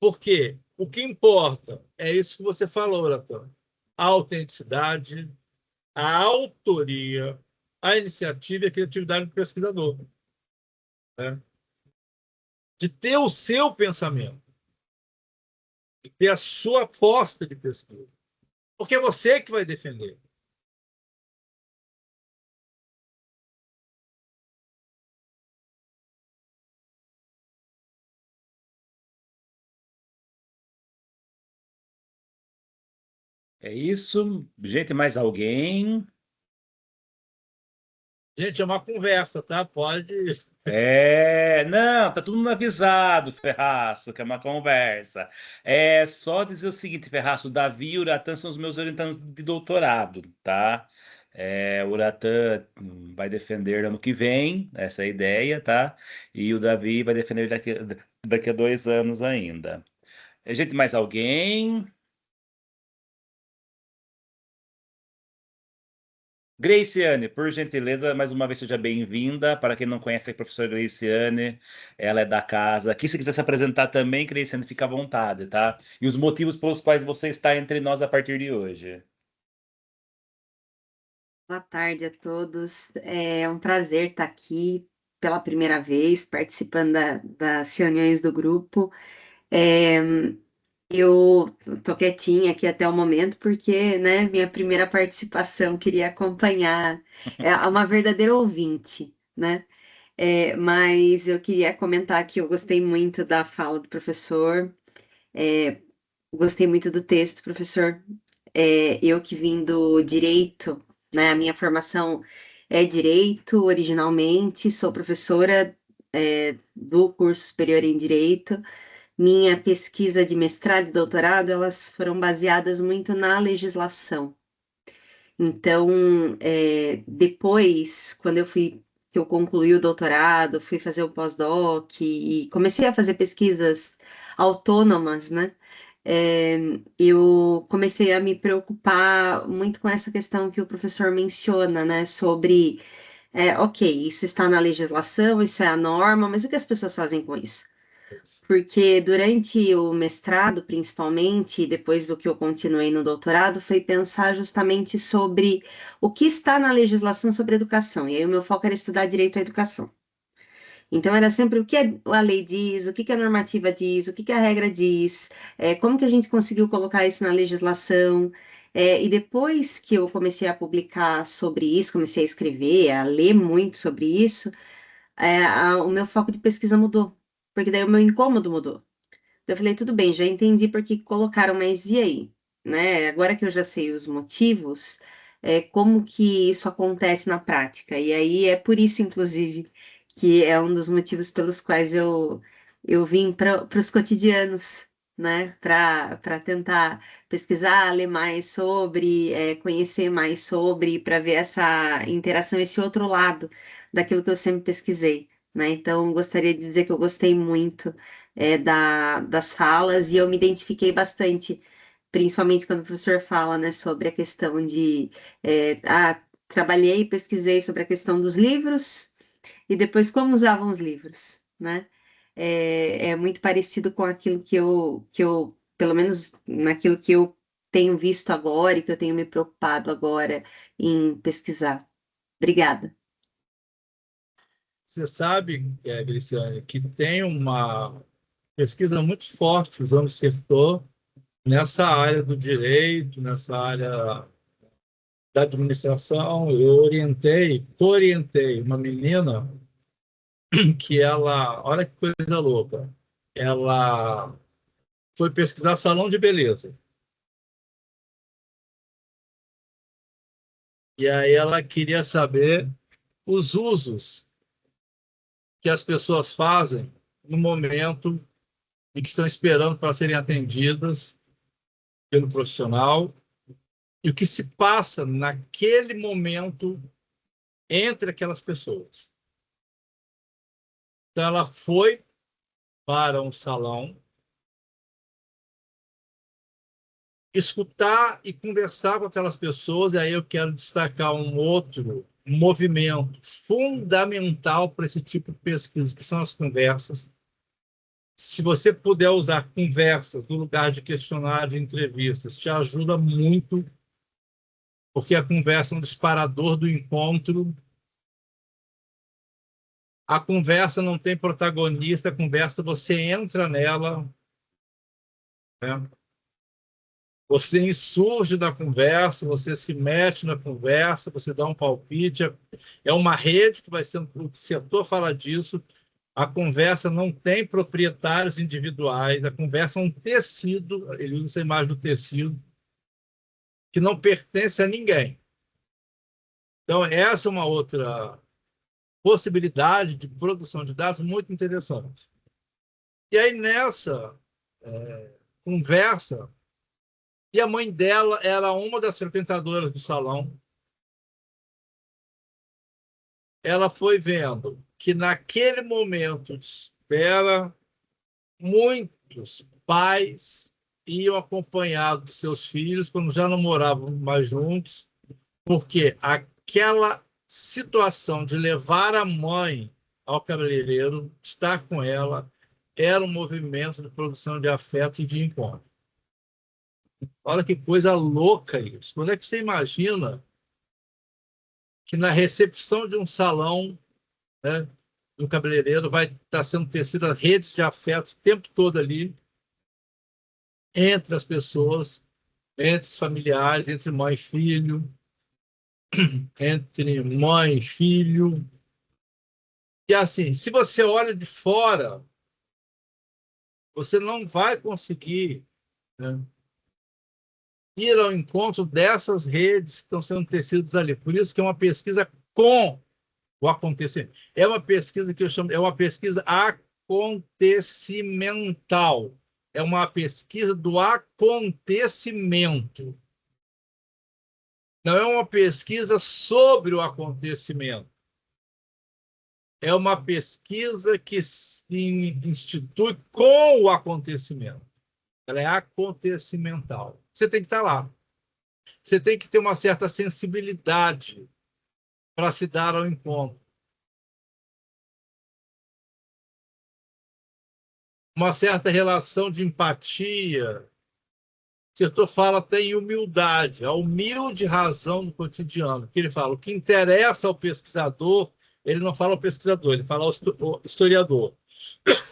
Porque o que importa é isso que você falou, Natan. A autenticidade, a autoria, a iniciativa e a criatividade do pesquisador. Né? De ter o seu pensamento, de ter a sua aposta de pesquisa. Porque é você que vai defender. É isso. Gente, mais alguém? Gente, é uma conversa, tá? Pode. Não, tá todo mundo avisado, Ferraço, que é uma conversa. É só dizer o seguinte, Ferraço, o Davi e o Uratan são os meus orientandos de doutorado, tá? O Uratan vai defender ano que vem, essa é a ideia, tá? E o Davi vai defender daqui a 2 anos ainda. Gente, mais alguém? Graciane, por gentileza, mais uma vez seja bem-vinda. Para quem não conhece a professora Graciane, ela é da casa. Aqui, se quiser se apresentar também, Graciane, fica à vontade, tá? E os motivos pelos quais você está entre nós a partir de hoje. Boa tarde a todos. É um prazer estar aqui pela primeira vez, participando das reuniões do grupo. É, eu tô quietinha aqui até o momento, porque, né, minha primeira participação, queria acompanhar, uma verdadeira ouvinte, né? Mas eu queria comentar que eu gostei muito da fala do professor, gostei muito do texto, professor. Eu que vim do direito, né? A minha formação é direito originalmente, sou professora do curso superior em direito. Minha pesquisa de mestrado e doutorado, elas foram baseadas muito na legislação. Então, depois, quando que eu concluí o doutorado, fui fazer o pós-doc e comecei a fazer pesquisas autônomas, né? Eu comecei a me preocupar muito com essa questão que o professor menciona, né? Sobre, ok, isso está na legislação, isso é a norma, mas o que as pessoas fazem com isso? porque durante o mestrado, principalmente, e depois do que eu continuei no doutorado, foi pensar justamente sobre o que está na legislação sobre educação. E aí o meu foco era estudar direito à educação. Então, era sempre o que a lei diz, o que a normativa diz, o que a regra diz, como que a gente conseguiu colocar isso na legislação. E depois que eu comecei a publicar sobre isso, comecei a escrever, a ler muito sobre isso, o meu foco de pesquisa mudou, porque daí o meu incômodo mudou. Eu falei, tudo bem, já entendi por que colocaram, mas e aí? Né? Agora que eu já sei os motivos, como que isso acontece na prática? E aí é por isso, inclusive, que é um dos motivos pelos quais eu vim para os cotidianos, né? Para tentar pesquisar, ler mais sobre, conhecer mais sobre, para ver essa interação, esse outro lado daquilo que eu sempre pesquisei. Né? Então, gostaria de dizer que eu gostei muito das falas, e eu me identifiquei bastante, principalmente quando o professor fala, né, sobre a questão de trabalhei e pesquisei sobre a questão dos livros e depois como usavam os livros, né? É muito parecido com aquilo que eu, pelo menos naquilo que eu tenho visto agora e que eu tenho me preocupado agora em pesquisar. Obrigada. Você sabe, Graciane, que tem uma pesquisa muito forte usando o setor nessa área do direito, nessa área da administração. Eu orientei uma menina que ela, olha que coisa louca, ela foi pesquisar salão de beleza. E aí ela queria saber os usos que as pessoas fazem no momento em que estão esperando para serem atendidas pelo profissional e o que se passa naquele momento entre aquelas pessoas. Então ela foi para um salão escutar e conversar com aquelas pessoas, e aí eu quero destacar um outro movimento fundamental para esse tipo de pesquisa, que são as conversas. Se você puder usar conversas no lugar de questionário de entrevistas, te ajuda muito, porque a conversa é um disparador do encontro. A conversa não tem protagonista, a conversa você entra nela, né? Você insurge na conversa, você se mete na conversa, você dá um palpite. É uma rede que vai sendo. O setor fala disso. A conversa não tem proprietários individuais. A conversa é um tecido, ele usa essa imagem do tecido, que não pertence a ninguém. Então, essa é uma outra possibilidade de produção de dados muito interessante. E aí, nessa conversa, e a mãe dela era uma das frequentadoras do salão, ela foi vendo que naquele momento de espera, muitos pais iam acompanhados dos seus filhos quando já não moravam mais juntos, porque aquela situação de levar a mãe ao cabeleireiro, estar com ela, era um movimento de produção de afeto e de encontro. Olha que coisa louca isso. Quando é que você imagina que na recepção de um salão, né, do cabeleireiro vai estar sendo tecidas redes de afetos o tempo todo ali, entre as pessoas, entre os familiares, entre mãe e filho, entre mãe e filho. E assim, se você olha de fora, você não vai conseguir, né, ir ao encontro dessas redes que estão sendo tecidas ali. Por isso que é uma pesquisa com o acontecimento. É uma pesquisa que eu chamo, é uma pesquisa acontecimental. É uma pesquisa do acontecimento. Não é uma pesquisa sobre o acontecimento. É uma pesquisa que se institui com o acontecimento. Ela é acontecimental. Você tem que estar lá. Você tem que ter uma certa sensibilidade para se dar ao encontro. uma certa relação de empatia. O Sertor fala até em humildade, a humilde razão do cotidiano. Que ele fala, o que interessa ao pesquisador, ele não fala ao pesquisador, ele fala ao historiador.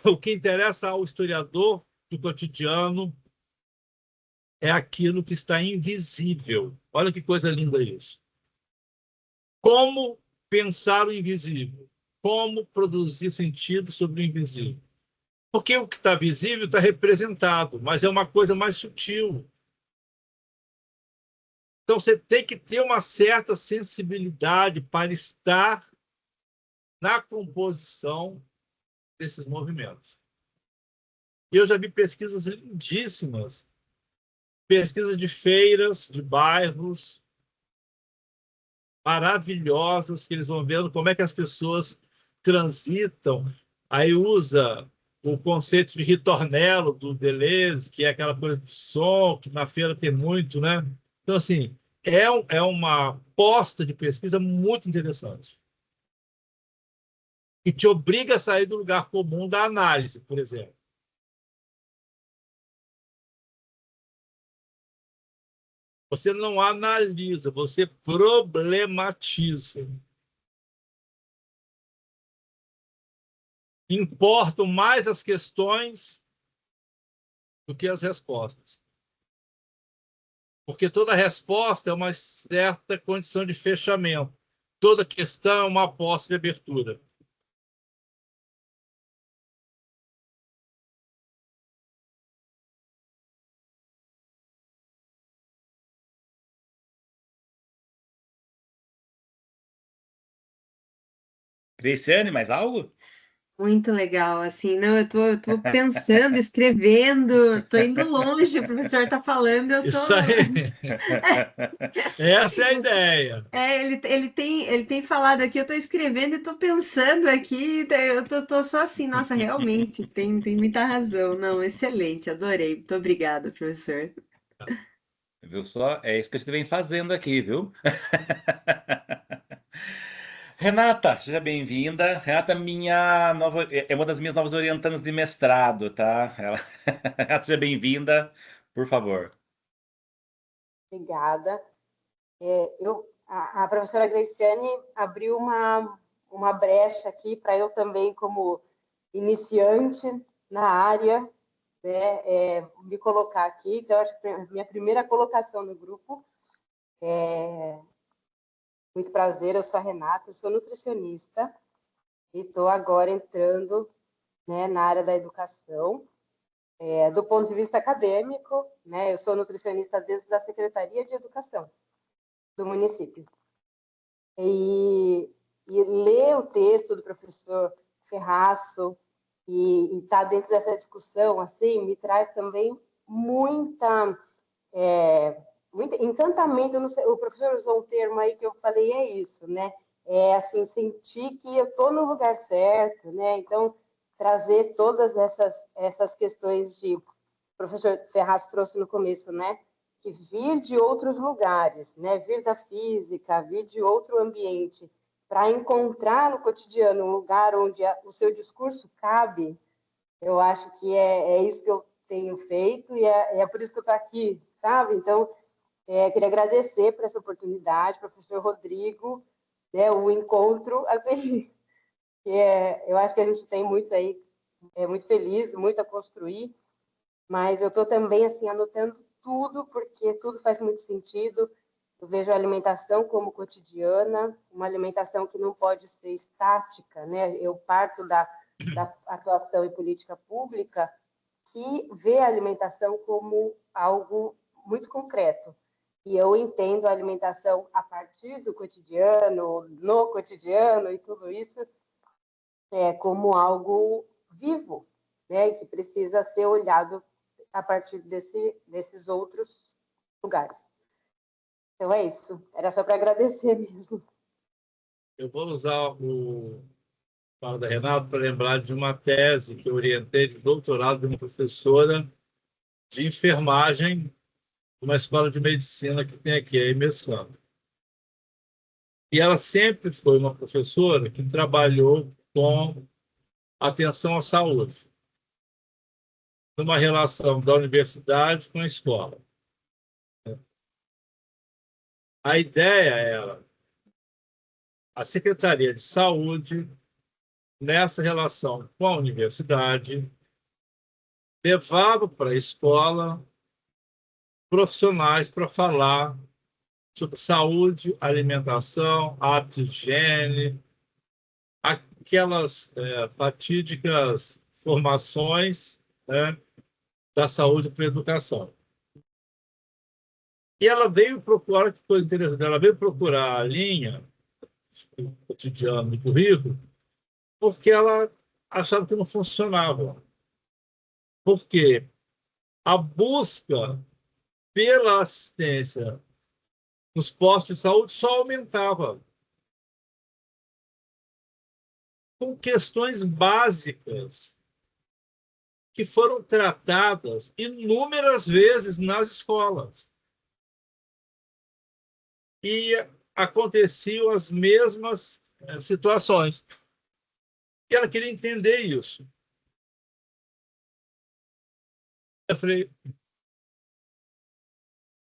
O que interessa ao historiador do cotidiano é aquilo que está invisível. Olha que coisa linda isso. Como pensar o invisível? Como produzir sentido sobre o invisível? Porque o que está visível está representado, mas é uma coisa mais sutil. Então, você tem que ter uma certa sensibilidade para estar na composição desses movimentos. Eu já vi pesquisas lindíssimas, pesquisas de feiras, de bairros, maravilhosas, que eles vão vendo como é que as pessoas transitam. Aí usa o conceito de ritornello, do Deleuze, que é aquela coisa do som, que na feira tem muito, né? Então, assim, é uma posta de pesquisa muito interessante. E te obriga a sair do lugar comum da análise, por exemplo. Você não analisa, você problematiza. Importam mais as questões do que as respostas. Porque toda resposta é uma certa condição de fechamento. Toda questão é uma aposta de abertura. Graciane, mais algo? Muito legal, assim, não, eu tô pensando, escrevendo, tô indo longe, o professor tá falando, eu tô... Isso aí. Essa é a ideia. Ele tem falado aqui, eu tô escrevendo e tô pensando aqui, eu tô só assim, nossa, realmente, tem muita razão, não, excelente, adorei, muito obrigada, professor. Viu só? É isso que a gente vem fazendo aqui, viu? Renata, seja bem-vinda. Renata é uma das minhas novas orientandas de mestrado, tá? Renata, seja bem-vinda, por favor. Obrigada. A professora Graciane abriu uma brecha aqui para eu também, como iniciante na área, né, me colocar aqui. Então, acho que a minha primeira colocação no grupo. Muito prazer, eu sou a Renata, eu sou nutricionista e estou agora entrando, né, na área da educação. Do ponto de vista acadêmico, né, eu sou nutricionista desde a Secretaria de Educação do município. E ler o texto do professor Ferraço e estar dentro dessa discussão, assim, me traz também muito encantamento. Não sei, o professor usou um termo aí que eu falei, é isso, né? É assim, sentir que eu estou no lugar certo, né? Então, trazer todas essas questões de... O professor Ferraz trouxe no começo, né? Que vir de outros lugares, né? Vir da física, vir de outro ambiente, para encontrar no cotidiano um lugar onde o seu discurso cabe, eu acho que é isso que eu tenho feito e é por isso que eu estou aqui, sabe? Então, queria agradecer por essa oportunidade, professor Rodrigo, né? O encontro, assim, eu acho que a gente tem muito aí, muito feliz, muito a construir, mas eu estou também assim anotando tudo, porque tudo faz muito sentido. Eu vejo a alimentação como cotidiana, uma alimentação que não pode ser estática, né? Eu parto da atuação em política pública, que vê a alimentação como algo muito concreto. E eu entendo a alimentação a partir do cotidiano, no cotidiano e tudo isso como algo vivo, né? Que precisa ser olhado a partir desses outros lugares. Então é isso. Era só para agradecer mesmo. Eu vou usar o fala da Renata para lembrar de uma tese que eu orientei de doutorado de uma professora de enfermagem de uma escola de medicina que tem aqui, a Mesclano. E ela sempre foi uma professora que trabalhou com atenção à saúde. numa relação da universidade com a escola. A ideia era a Secretaria de Saúde, nessa relação com a universidade, levava para a escola profissionais para falar sobre saúde, alimentação, hábitos de higiene, aquelas fatídicas formações, né, da saúde para a educação. E ela veio procurar, olha que coisa interessante, ela veio procurar a linha cotidiano do currículo porque ela achava que não funcionava. Porque a busca pela assistência nos postos de saúde só aumentava. Com questões básicas que foram tratadas inúmeras vezes nas escolas. E aconteciam as mesmas situações. E ela queria entender isso. Eu falei,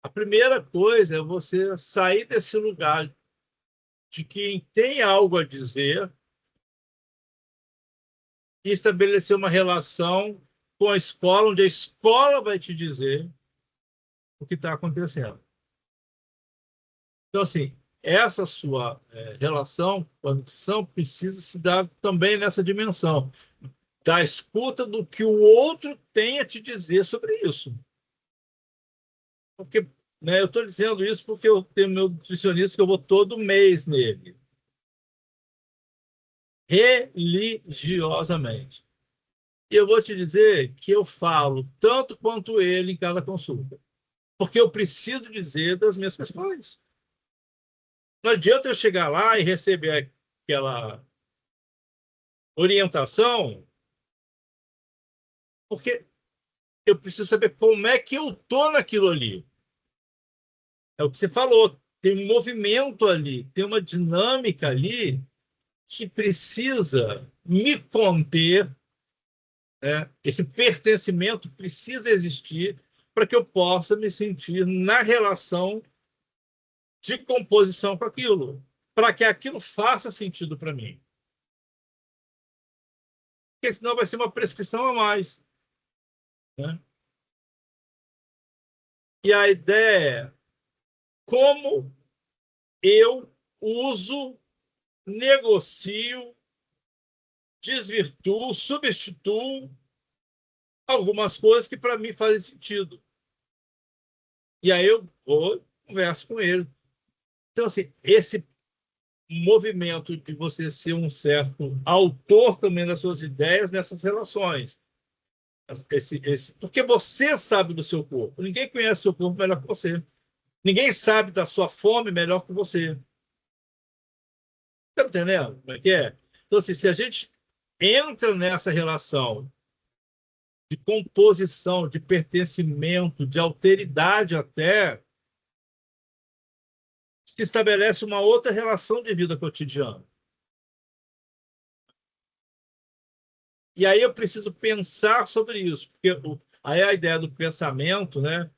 a primeira coisa é você sair desse lugar de quem tem algo a dizer e estabelecer uma relação com a escola, onde a escola vai te dizer o que está acontecendo. Então, assim, essa sua relação com a nutrição precisa se dar também nessa dimensão da escuta do que o outro tem a te dizer sobre isso. Porque, né, eu estou dizendo isso porque eu tenho meu nutricionista que eu vou todo mês nele. Religiosamente. E eu vou te dizer que eu falo tanto quanto ele em cada consulta. Porque eu preciso dizer das minhas questões. Não adianta eu chegar lá e receber aquela orientação, porque eu preciso saber como é que eu estou naquilo ali. É o que você falou, tem um movimento ali, tem uma dinâmica ali que precisa me conter, né? Esse pertencimento precisa existir para que eu possa me sentir na relação de composição com aquilo, para que aquilo faça sentido para mim. Porque senão vai ser uma prescrição a mais, né? E a ideia é como eu uso, negocio, desvirtuo, substituo algumas coisas que para mim fazem sentido. E aí eu vou converso com ele. Então, assim, esse movimento de você ser um certo autor também das suas ideias nessas relações. Porque você sabe do seu corpo. Ninguém conhece o seu corpo melhor que você. Ninguém sabe da sua fome melhor que você. Está entendendo como é que é? Então, assim, se a gente entra nessa relação de composição, de pertencimento, de alteridade até, se estabelece uma outra relação de vida cotidiana. E aí eu preciso pensar sobre isso, porque aí a ideia do pensamento, né,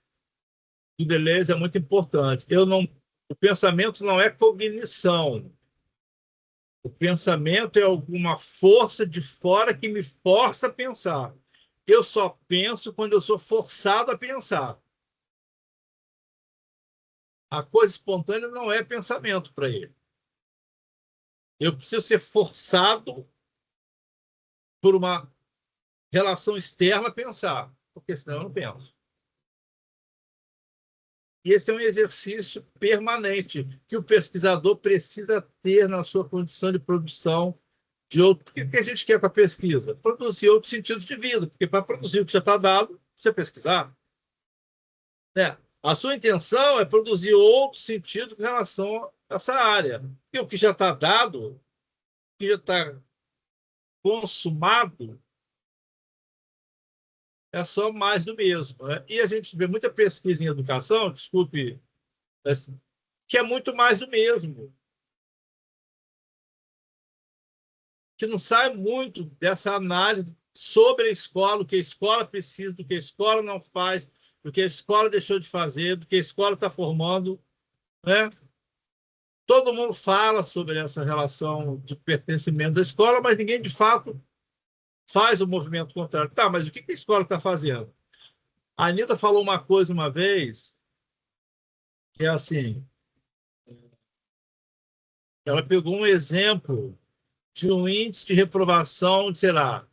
do Deleuze é muito importante. O pensamento não é cognição. O pensamento é alguma força de fora que me força a pensar. Eu só penso quando eu sou forçado a pensar. A coisa espontânea não é pensamento para ele. Eu preciso ser forçado por uma relação externa a pensar, porque senão eu não penso. E esse é um exercício permanente que o pesquisador precisa ter na sua condição de produção de outro. O que a gente quer com a pesquisa? Produzir outros sentidos de vida, porque para produzir o que já está dado, precisa pesquisar. Né? A sua intenção é produzir outro sentido com relação a essa área. E o que já está dado, o que já está consumado, é só mais do mesmo. Né? E a gente vê muita pesquisa em educação, desculpe, que é muito mais do mesmo. Que não sai muito dessa análise sobre a escola, o que a escola precisa, do que a escola não faz, do que a escola deixou de fazer, do que a escola está formando, né? Todo mundo fala sobre essa relação de pertencimento da escola, mas ninguém, de fato, faz o movimento contrário. Tá, mas o que a escola está fazendo? A Anitta falou uma coisa uma vez, que é assim, ela pegou um exemplo de um índice de reprovação, sei lá,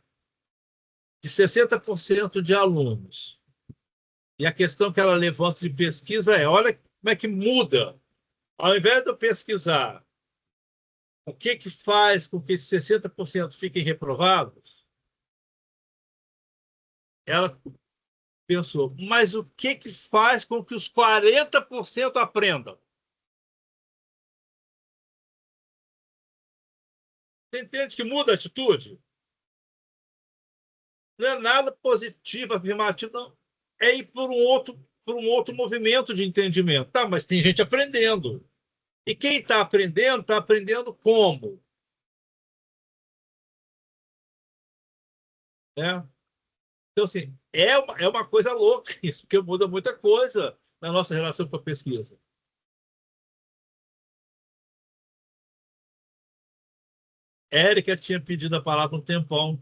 de 60% de alunos. E a questão que ela levanta de pesquisa é, olha como é que muda. Ao invés de eu pesquisar o que faz com que esses 60% fiquem reprovados, ela pensou, mas o que faz com que os 40% aprendam? Você entende que muda a atitude? Não é nada positivo, afirmativo, não. É ir por um outro movimento de entendimento. Tá, mas tem gente aprendendo. E quem está aprendendo como? Né? Então, assim, é uma coisa louca isso, porque muda muita coisa na nossa relação com a pesquisa. Érica tinha pedido a palavra um tempão.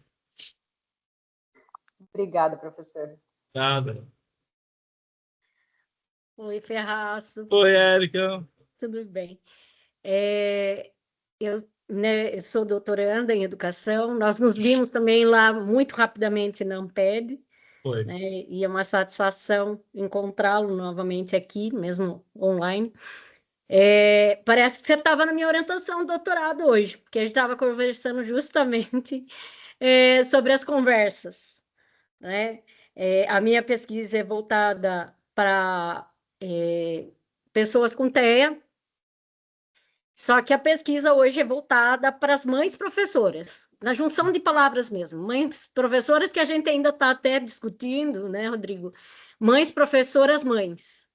Obrigada, professor. Nada. Oi, Ferraço, Oi, Érica. tudo bem? Eu, né, eu sou doutoranda em educação, nós nos vimos também lá muito rapidamente na Amped, Oi. né, e é uma satisfação encontrá-lo novamente aqui, mesmo online. Parece que você estava na minha orientação de doutorado hoje, porque a gente estava conversando justamente sobre as conversas, né? A minha pesquisa é voltada para pessoas com TEA, só que a pesquisa hoje é voltada para as mães professoras, na junção de palavras mesmo, mães professoras que a gente ainda está até discutindo, né, Rodrigo? Mães professoras, mães.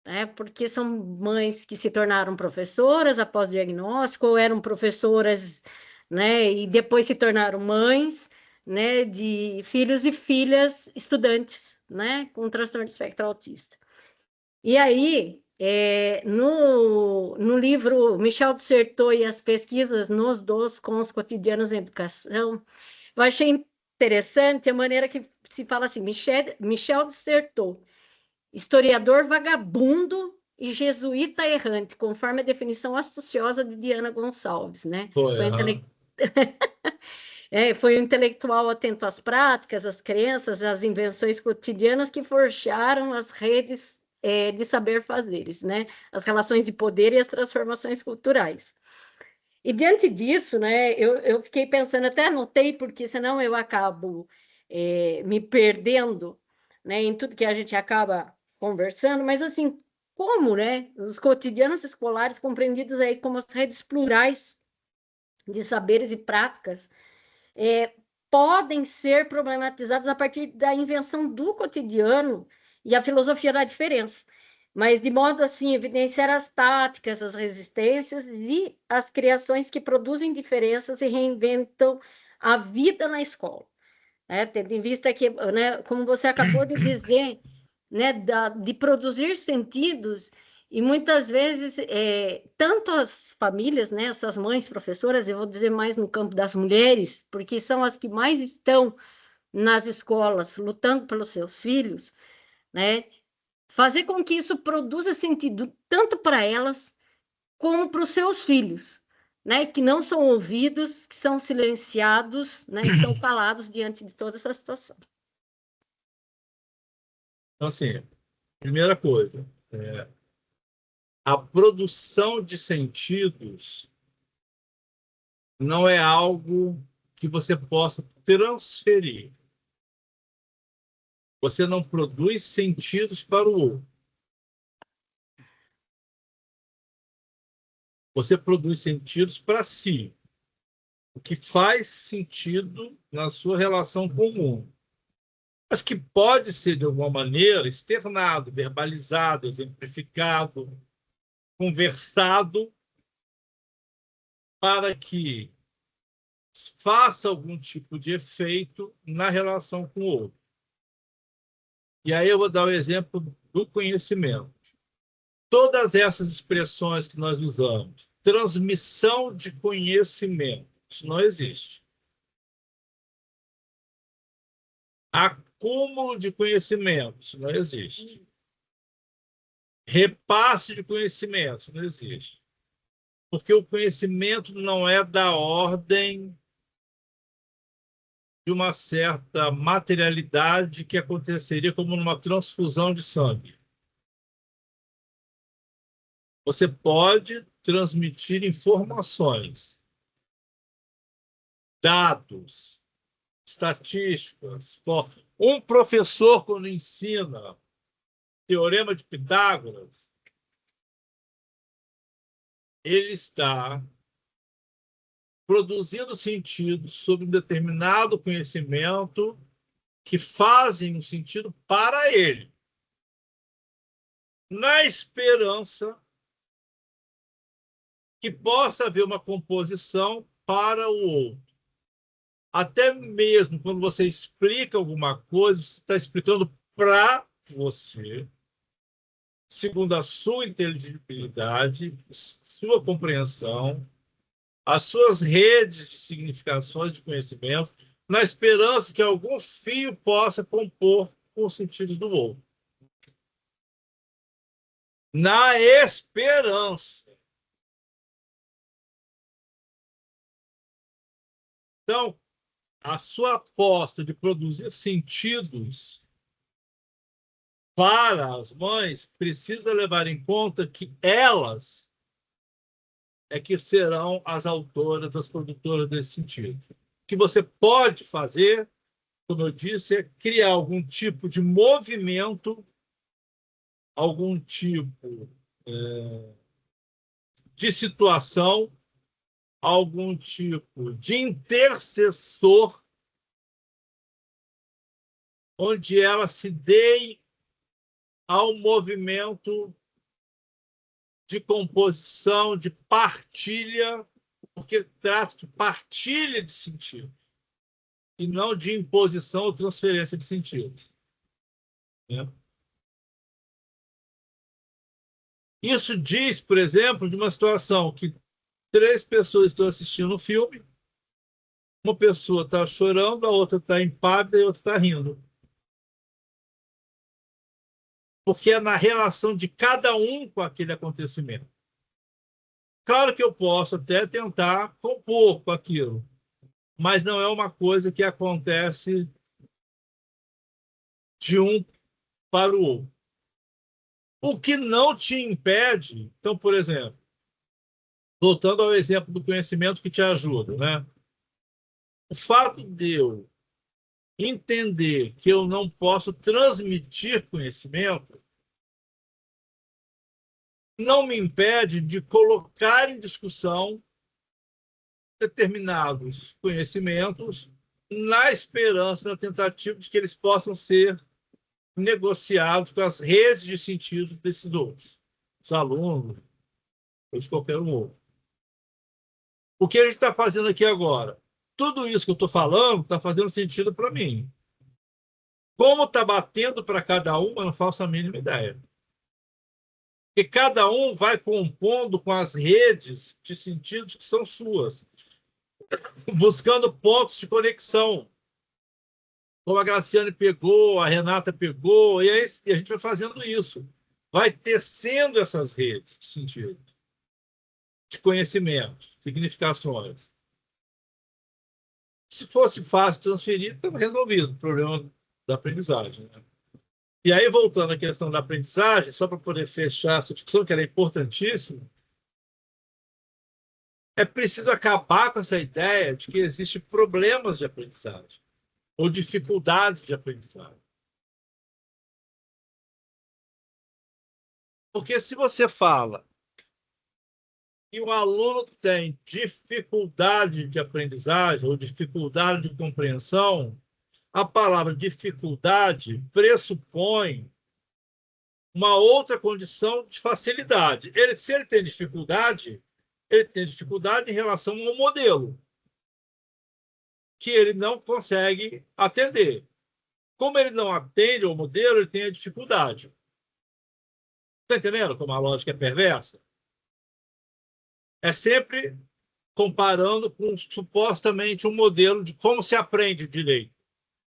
Né? Porque são mães que se tornaram professoras após o diagnóstico, ou eram professoras, né, e depois se tornaram mães, né, de filhos e filhas estudantes, né, com transtorno de espectro autista. E aí, no livro Michel Dissertou e as pesquisas nos dos com os cotidianos em educação, eu achei interessante a maneira que se fala assim, Michel Dissertou, historiador vagabundo e jesuíta errante, conforme a definição astuciosa de Diana Gonçalves, né? Foi um intelectual atento às práticas, às crenças, às invenções cotidianas que forjaram as redes de saber fazeres, né? As relações de poder e as transformações culturais. E diante disso, né, eu fiquei pensando, até anotei, porque senão eu acabo me perdendo, né, em tudo que a gente acaba conversando, mas assim, como, né, os cotidianos escolares compreendidos aí como as redes plurais de saberes e práticas podem ser problematizados a partir da invenção do cotidiano e a filosofia da diferença, mas de modo assim, evidenciar as táticas, as resistências e as criações que produzem diferenças e reinventam a vida na escola. Tendo em vista que, né, como você acabou de dizer, né, de produzir sentidos, e muitas vezes, tanto as famílias, né, essas mães professoras, eu vou dizer mais no campo das mulheres, porque são as que mais estão nas escolas lutando pelos seus filhos, né, fazer com que isso produza sentido tanto para elas como para os seus filhos, né, que não são ouvidos, que são silenciados, né, que são calados diante de toda essa situação. Então, assim, primeira coisa, a produção de sentidos não é algo que você possa transferir. Você não produz sentidos para o outro. Você produz sentidos para si. O que faz sentido na sua relação comum. Mas que pode ser, de alguma maneira, externado, verbalizado, exemplificado, conversado, para que faça algum tipo de efeito na relação com o outro. E aí eu vou dar o exemplo do conhecimento. Todas essas expressões que nós usamos, transmissão de conhecimento, isso não existe. Acúmulo de conhecimento, isso não existe. Repasse de conhecimento, isso não existe. Porque o conhecimento não é da ordem de uma certa materialidade que aconteceria como numa transfusão de sangue. Você pode transmitir informações, dados, estatísticas. Um professor, quando ensina Teorema de Pitágoras, ele está produzindo sentido sobre um determinado conhecimento que fazem um sentido para ele, na esperança que possa haver uma composição para o outro. Até mesmo quando você explica alguma coisa, você está explicando para você, segundo a sua inteligibilidade, sua compreensão, as suas redes de significações de conhecimento, na esperança que algum fio possa compor com os sentidos do outro. Na esperança. Então, a sua aposta de produzir sentidos para as mães precisa levar em conta que elas é que serão as autoras, as produtoras desse sentido. O que você pode fazer, como eu disse, é criar algum tipo de movimento, algum tipo de situação, algum tipo de intercessor, onde ela se dê ao movimento de composição, de partilha, porque trata de partilha de sentido, e não de imposição ou transferência de sentido. Né? Isso diz, por exemplo, de uma situação que 3 pessoas estão assistindo um filme, uma pessoa está chorando, a outra está impávida e a outra está rindo. Porque é na relação de cada um com aquele acontecimento. Claro que eu posso até tentar compor com aquilo, mas não é uma coisa que acontece de um para o outro. O que não te impede, então, por exemplo, voltando ao exemplo do conhecimento que te ajuda, né? O fato de eu entender que eu não posso transmitir conhecimento não me impede de colocar em discussão determinados conhecimentos na esperança, na tentativa de que eles possam ser negociados com as redes de sentido desses outros, os alunos, ou de qualquer um outro. O que a gente está fazendo aqui agora? Tudo isso que eu estou falando está fazendo sentido para mim. Como está batendo para cada um, eu não faço a mínima ideia. Porque cada um vai compondo com as redes de sentidos que são suas, buscando pontos de conexão. Como a Graciane pegou, a Renata pegou, e a gente vai fazendo isso. Vai tecendo essas redes de sentido, de conhecimento, significações. Se fosse fácil transferir, estava resolvido o problema da aprendizagem. Né? E aí, voltando à questão da aprendizagem, só para poder fechar essa discussão, que era importantíssima, é preciso acabar com essa ideia de que existem problemas de aprendizagem ou dificuldades de aprendizagem. Porque se você fala que o aluno tem dificuldade de aprendizagem ou dificuldade de compreensão, a palavra dificuldade pressupõe uma outra condição de facilidade. Se ele tem dificuldade em relação ao modelo. que ele não consegue atender. Como ele não atende ao modelo, ele tem a dificuldade. Está entendendo como a lógica é perversa? É sempre comparando com supostamente um modelo de como se aprende direito.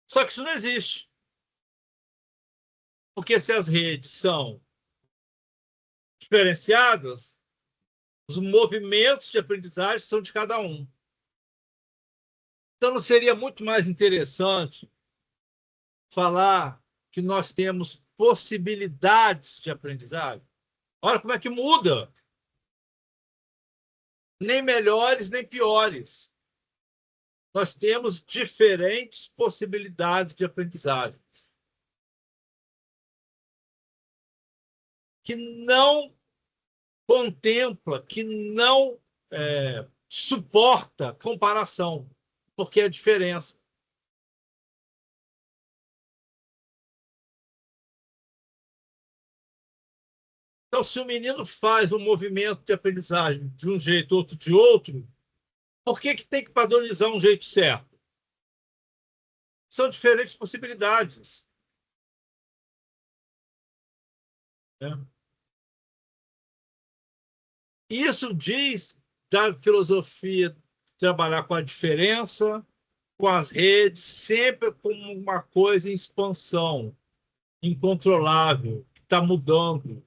Só que isso não existe. Porque se as redes são diferenciadas, os movimentos de aprendizagem são de cada um. Então, não seria muito mais interessante falar que nós temos possibilidades de aprendizagem? Olha como é que muda. Nem melhores, nem piores. Nós temos diferentes possibilidades de aprendizagem. Que não contempla, que não suporta comparação, porque é diferença. Então, se o menino faz um movimento de aprendizagem de um jeito, outro de outro, por que tem que padronizar um jeito certo? São diferentes possibilidades. Isso diz da filosofia trabalhar com a diferença, com as redes, sempre como uma coisa em expansão, incontrolável, que está mudando,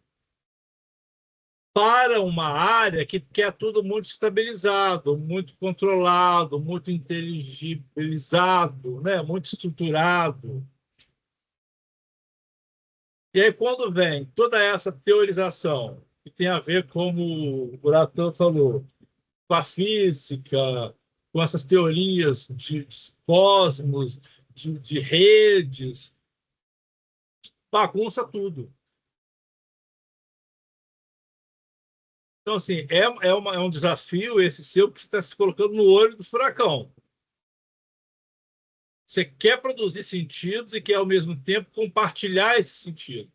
para uma área que quer tudo muito estabilizado, muito controlado, muito inteligibilizado, né? Muito estruturado. E aí, quando vem toda essa teorização, que tem a ver, como o Buratão falou, com a física, com essas teorias de cosmos, de redes, bagunça tudo. Então, assim, é um desafio esse seu, que você está se colocando no olho do furacão. Você quer produzir sentidos e quer, ao mesmo tempo, compartilhar esse sentido,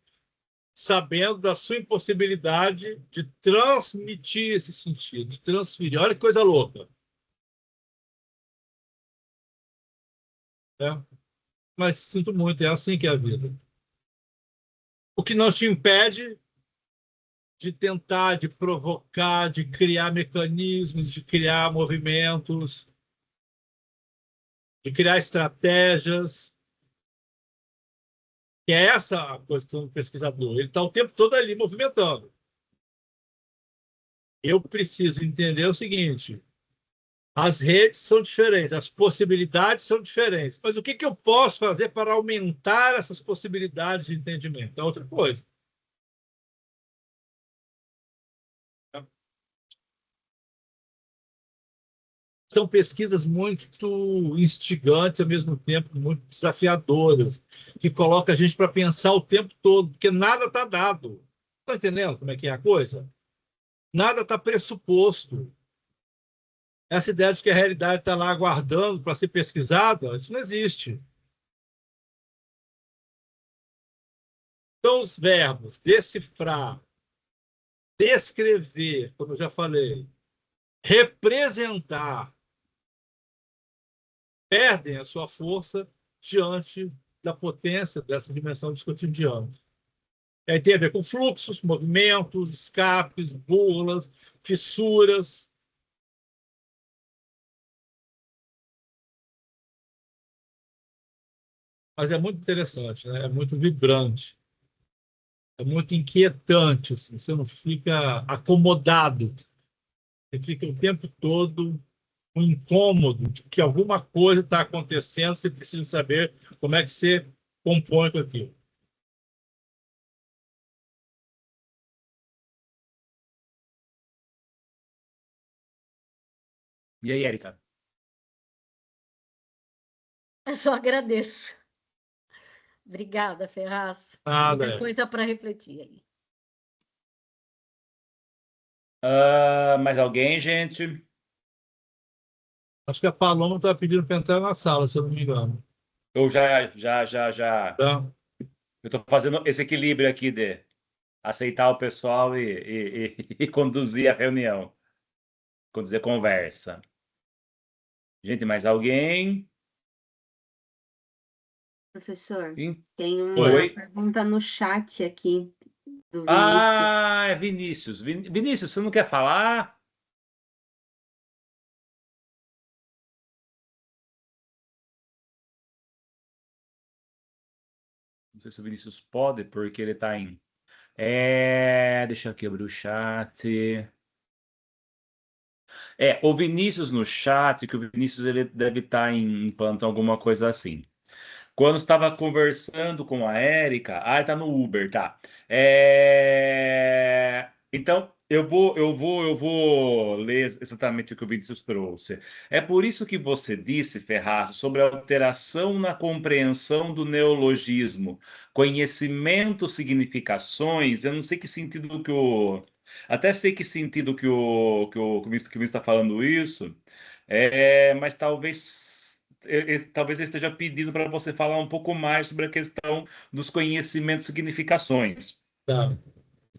sabendo da sua impossibilidade de transmitir esse sentido, de transferir. Olha que coisa louca. Mas sinto muito, é assim que é a vida. O que não te impede de tentar, de provocar, de criar mecanismos, de criar movimentos, de criar estratégias. Que é essa a questão do pesquisador. Ele está o tempo todo ali movimentando. Eu preciso entender o seguinte: as redes são diferentes, as possibilidades são diferentes. Mas o que eu posso fazer para aumentar essas possibilidades de entendimento? É outra coisa. São pesquisas muito instigantes, ao mesmo tempo muito desafiadoras, que colocam a gente para pensar o tempo todo, porque nada está dado. Está entendendo como é que é a coisa? Nada está pressuposto. Essa ideia de que a realidade está lá aguardando para ser pesquisada, isso não existe. Então, os verbos decifrar, descrever, como eu já falei, representar, perdem a sua força diante da potência dessa dimensão dos cotidianos. Aí tem a ver com fluxos, movimentos, escapes, burlas, fissuras. Mas é muito interessante, né? É muito vibrante, é muito inquietante. Assim. Você não fica acomodado, você fica o tempo todo um incômodo de que alguma coisa está acontecendo, você precisa saber como é que você compõe com aquilo. E aí, Érica? Eu só agradeço. Obrigada, Ferraz. Nada, Muita coisa para refletir aí. Mais alguém, gente? Acho que a Paloma está pedindo para entrar na sala, se eu não me engano. Eu já. Tá? Eu estou fazendo esse equilíbrio aqui de aceitar o pessoal e conduzir a reunião, conduzir a conversa. Gente, mais alguém? Professor, Em- tem uma Oi? pergunta no chat aqui do Vinícius. Ah, é Vinícius. Vinícius, você não quer falar? Não sei se o Vinícius pode, porque ele está em. Deixa eu aqui abrir o chat. O Vinícius no chat, que o Vinícius ele deve estar em plantão, alguma coisa assim. Quando estava conversando com a Érica, tá no Uber, tá? Então, eu vou ler exatamente o que o Vinícius trouxe. É por isso que você disse, Ferraz, sobre a alteração na compreensão do neologismo, conhecimento, significações. Eu não sei que sentido que o, até sei que sentido que o Vinícius está falando isso. Mas talvez ele esteja pedindo para você falar um pouco mais sobre a questão dos conhecimentos e significações, Tá.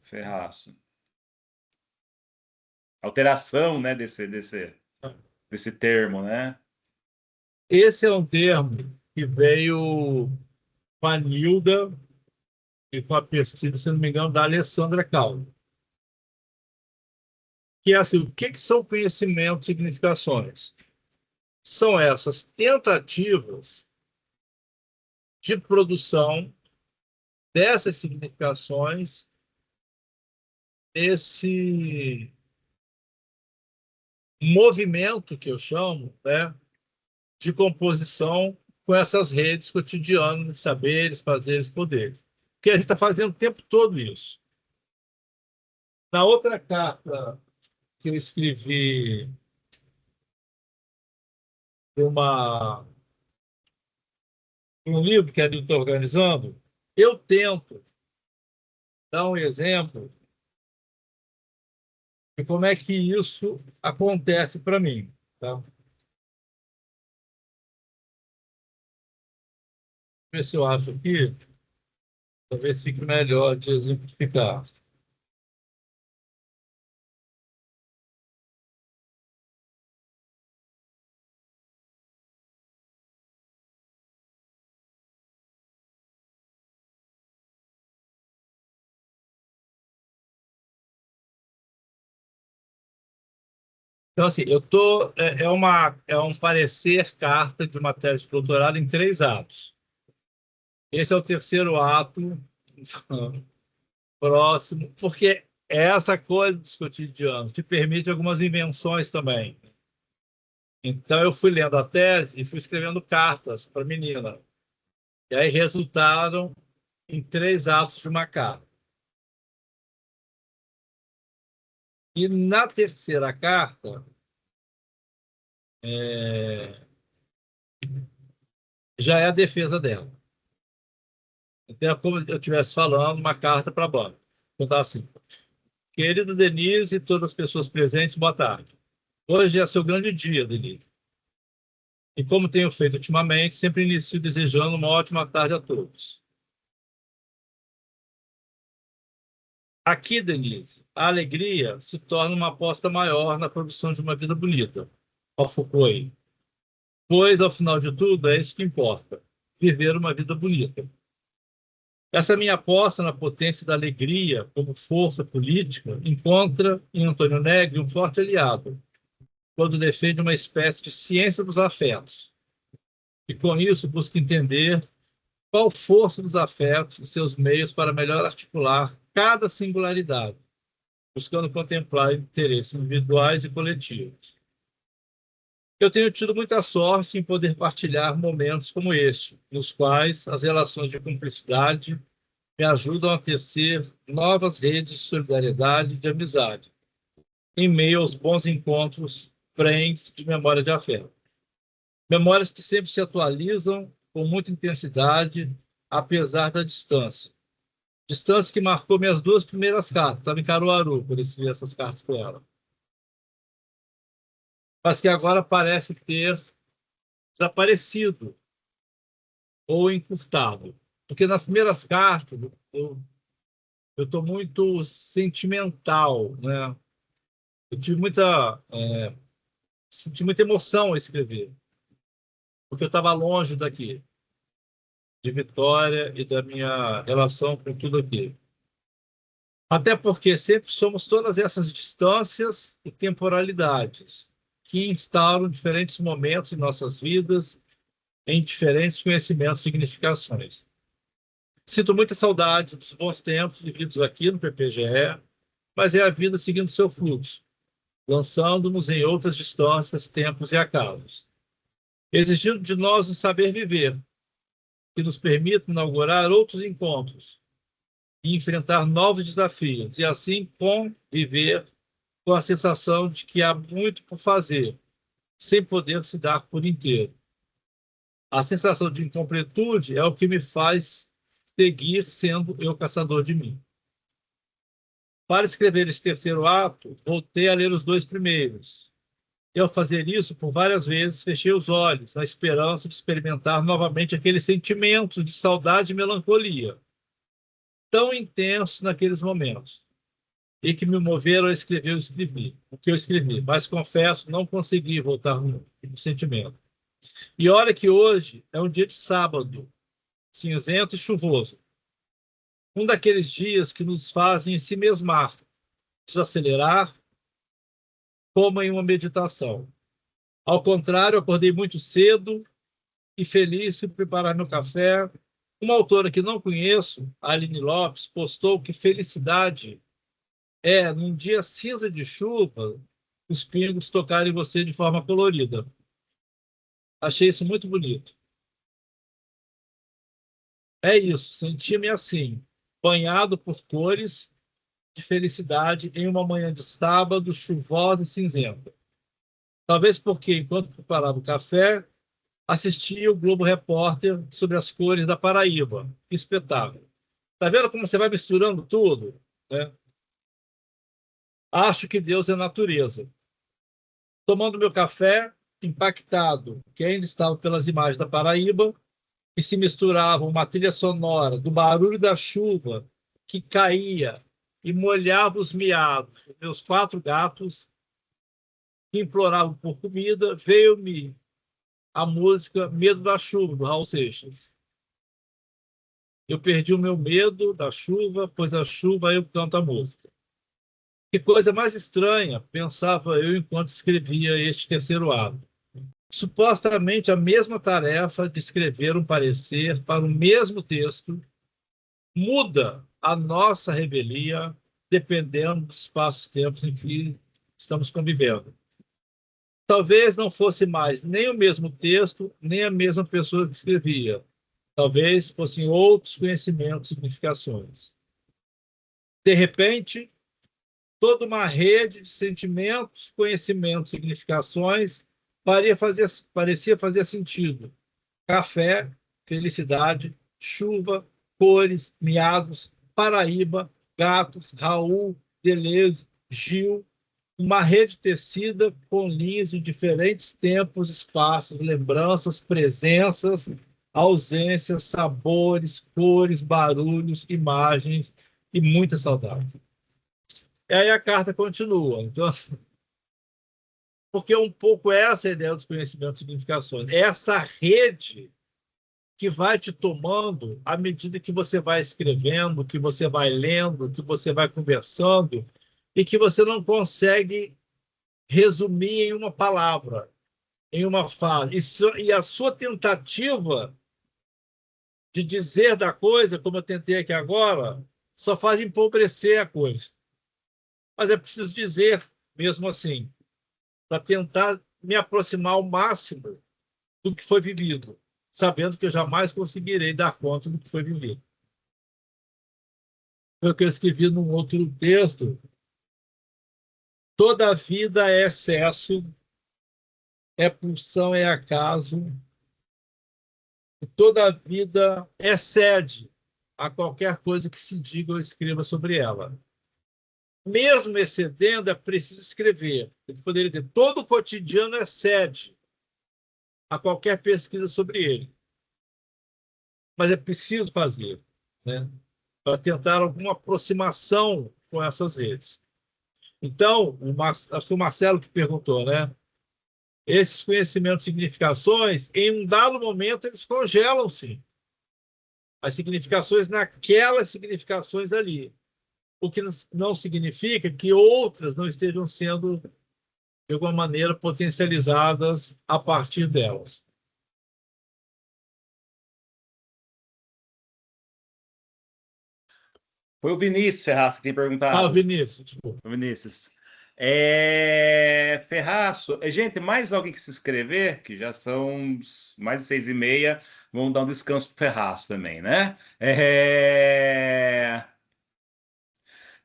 Ferraço. Alteração, né, desse termo, né? Esse é um termo que veio com a Nilda e com a pesquisa, se não me engano, da Alessandra Calvo. Que é assim, o que são conhecimentos e significações? São essas tentativas de produção dessas significações, esse movimento que eu chamo, né, de composição com essas redes cotidianas de saberes, fazeres, poderes. Porque a gente está fazendo o tempo todo isso. Na outra carta que eu escrevi uma, um livro que a gente está organizando, eu tento dar um exemplo de como é que isso acontece para mim. Tá? Ver se eu acho aqui, talvez fique melhor de exemplificar. Então, assim, eu tô, é um parecer carta de uma tese de doutorado em 3 atos. Esse é o terceiro ato próximo, porque essa coisa dos cotidianos te permite algumas invenções também. Então, eu fui lendo a tese e fui escrevendo cartas para a menina. E aí resultaram em 3 atos de uma carta. E na terceira carta, já é a defesa dela. Então, é como eu estivesse falando uma carta para a banca. Então, tá assim. Querido Denise e todas as pessoas presentes, boa tarde. Hoje é seu grande dia, Denise. E como tenho feito ultimamente, sempre inicio desejando uma ótima tarde a todos. Aqui, Denise, a alegria se torna uma aposta maior na produção de uma vida bonita. Ó Foucault. Pois, ao final de tudo, é isso que importa. Viver uma vida bonita. Essa minha aposta na potência da alegria como força política encontra em Antônio Negri um forte aliado, quando defende uma espécie de ciência dos afetos, e com isso busca entender qual força dos afetos e seus meios para melhor articular cada singularidade, buscando contemplar interesses individuais e coletivos. Eu tenho tido muita sorte em poder partilhar momentos como este, nos quais as relações de cumplicidade me ajudam a tecer novas redes de solidariedade e de amizade, em meio aos bons encontros, frentes de memória de afeto. Memórias que sempre se atualizam com muita intensidade, apesar da distância. Distância que marcou minhas 2 primeiras cartas. Estava em Caruaru, por isso vi essas cartas com ela. Mas que agora parece ter desaparecido ou encurtado. Porque nas primeiras cartas eu estou muito sentimental, né? Eu tive senti muita emoção ao escrever, porque eu estava longe daqui. de Vitória e da minha relação com tudo aqui. Até porque sempre somos todas essas distâncias e temporalidades que instalam diferentes momentos em nossas vidas, em diferentes conhecimentos e significações. Sinto muita saudade dos bons tempos vividos aqui no PPGE, mas é a vida seguindo seu fluxo, lançando-nos em outras distâncias, tempos e acasos, exigindo de nós um saber viver, que nos permita inaugurar outros encontros e enfrentar novos desafios, e assim conviver com a sensação de que há muito por fazer, sem poder se dar por inteiro. A sensação de incompletude é o que me faz seguir sendo eu caçador de mim. Para escrever esse terceiro ato, voltei a ler os 2 primeiros. E ao fazer isso, por várias vezes, fechei os olhos, na esperança de experimentar novamente aqueles sentimentos de saudade e melancolia, tão intensos naqueles momentos, e que me moveram a escrever o que eu escrevi, mas confesso, não consegui voltar no sentimento. E olha que hoje é um dia de sábado, cinzento e chuvoso. Um daqueles dias que nos fazem se mesmar, desacelerar, como em uma meditação. Ao contrário, acordei muito cedo e feliz em preparar meu café. Uma autora que não conheço, Aline Lopes, postou que felicidade é, num dia cinza de chuva, os pingos tocarem você de forma colorida. Achei isso muito bonito. É isso, senti-me assim, banhado por cores de felicidade em uma manhã de sábado, chuvosa e cinzenta. Talvez porque, enquanto preparava o café, assistia o Globo Repórter sobre as cores da Paraíba. Que espetáculo. Tá vendo como você vai misturando tudo? Né? Acho que Deus é natureza. Tomando meu café, impactado, que ainda estava pelas imagens da Paraíba, que se misturavam uma trilha sonora do barulho da chuva que caía e molhava os miados dos meus 4 gatos que imploravam por comida, veio-me a música Medo da Chuva, do Raul Seixas. Eu perdi o meu medo da chuva, pois a chuva eu canto a música. Que coisa mais estranha, pensava eu enquanto escrevia este terceiro ato. Supostamente a mesma tarefa de escrever um parecer para o mesmo texto muda a nossa revelia dependendo dos espaços-tempos em que estamos convivendo. Talvez não fosse mais nem o mesmo texto, nem a mesma pessoa que escrevia. Talvez fossem outros conhecimentos e significações. De repente, toda uma rede de sentimentos, conhecimentos e significações parecia fazer sentido. Café, felicidade, chuva, cores, miados, Paraíba, gatos, Raul, Deleuze, Gil, uma rede tecida com linhas de diferentes tempos, espaços, lembranças, presenças, ausências, sabores, cores, barulhos, imagens e muita saudade. E aí a carta continua. Então, porque um pouco essa é a ideia dos conhecimentos e significações. É essa rede que vai te tomando à medida que você vai escrevendo, que você vai lendo, que você vai conversando, e que você não consegue resumir em uma palavra, em uma frase. E a sua tentativa de dizer da coisa, como eu tentei aqui agora, só faz empobrecer a coisa. Mas é preciso dizer, mesmo assim, para tentar me aproximar ao máximo do que foi vivido, sabendo que eu jamais conseguirei dar conta do que foi vivido. Foi o que eu escrevi num outro texto. Toda a vida é excesso, é pulsão, é acaso, e toda a vida excede a qualquer coisa que se diga ou escreva sobre ela. Mesmo excedendo, é preciso escrever. Ele poderia dizer, todo o cotidiano excede a qualquer pesquisa sobre ele. Mas é preciso fazer, né, para tentar alguma aproximação com essas redes. Então, acho que o Marcelo que perguntou, né? Esses conhecimentos e significações, em um dado momento, eles congelam-se. as significações naquelas significações ali. O que não significa que outras não estejam sendo, de alguma maneira, potencializadas a partir delas. Foi o Vinícius Ferraz que tem perguntado. Vinícius, desculpa. Vinícius. Ferraço, gente, mais alguém que se inscrever, que já são mais de 6h30, vamos dar um descanso para o Ferraço também, né?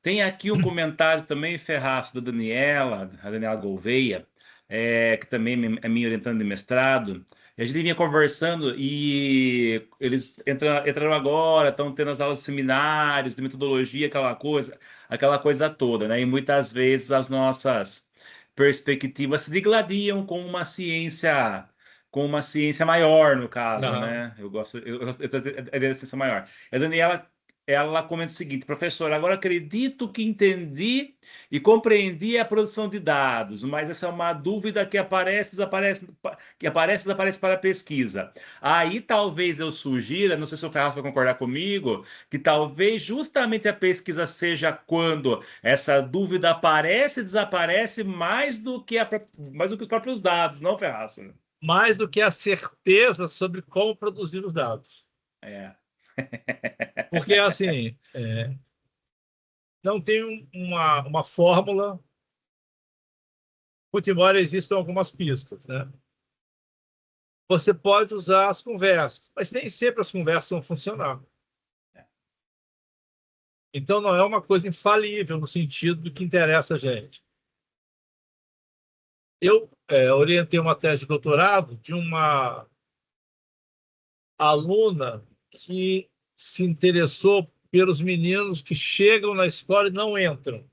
Tem aqui um comentário também, Ferraço, da Daniela, a Daniela Gouveia, que também é minha orientanda de mestrado. A gente vinha conversando e eles entraram agora, estão tendo as aulas de seminários, de metodologia, aquela coisa toda, né? E muitas vezes as nossas perspectivas se digladiam com uma ciência maior, no caso, né? Eu gosto da ciência maior. A Daniela, ela comenta o seguinte: professor, agora acredito que entendi e compreendi a produção de dados, mas essa é uma dúvida que desaparece para a pesquisa. Aí talvez eu sugira, não sei se o Ferraz vai concordar comigo, que talvez justamente a pesquisa seja quando essa dúvida aparece e desaparece mais do que os próprios dados, não, Ferraz? Mais do que a certeza sobre como produzir os dados. Porque, assim, não tem uma fórmula, muito embora existam algumas pistas, né? Você pode usar as conversas, mas nem sempre as conversas vão funcionar. Então, não é uma coisa infalível no sentido do que interessa a gente. Eu orientei uma tese de doutorado de uma aluna que se interessou pelos meninos que chegam na escola e não entram,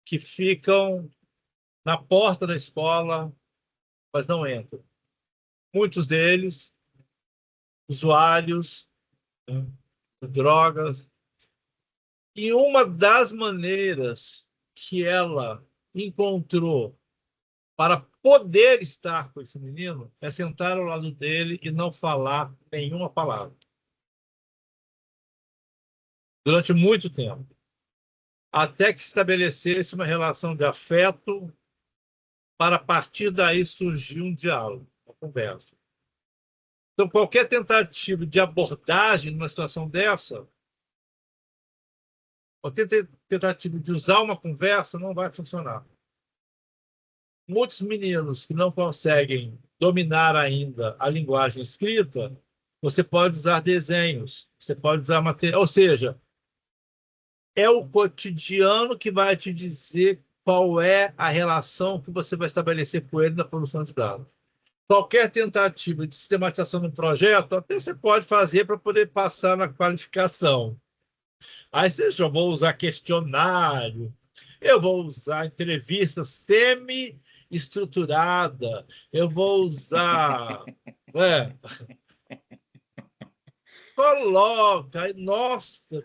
que ficam na porta da escola, mas não entram. Muitos deles, usuários, né, de drogas. E uma das maneiras que ela encontrou para poder estar com esse menino é sentar ao lado dele e não falar nenhuma palavra. Durante muito tempo. Até que se estabelecesse uma relação de afeto, para a partir daí surgir um diálogo, uma conversa. Então, qualquer tentativa de abordagem numa situação dessa, qualquer tentativa de usar uma conversa não vai funcionar. Muitos meninos que não conseguem dominar ainda a linguagem escrita, você pode usar desenhos, você pode usar material, ou seja, é o cotidiano que vai te dizer qual é a relação que você vai estabelecer com ele na produção de dados. Qualquer tentativa de sistematização do projeto, até você pode fazer para poder passar na qualificação. Aí você já vou usar questionário, eu vou usar entrevista semi-estruturada, eu vou usar... Coloca, nossa,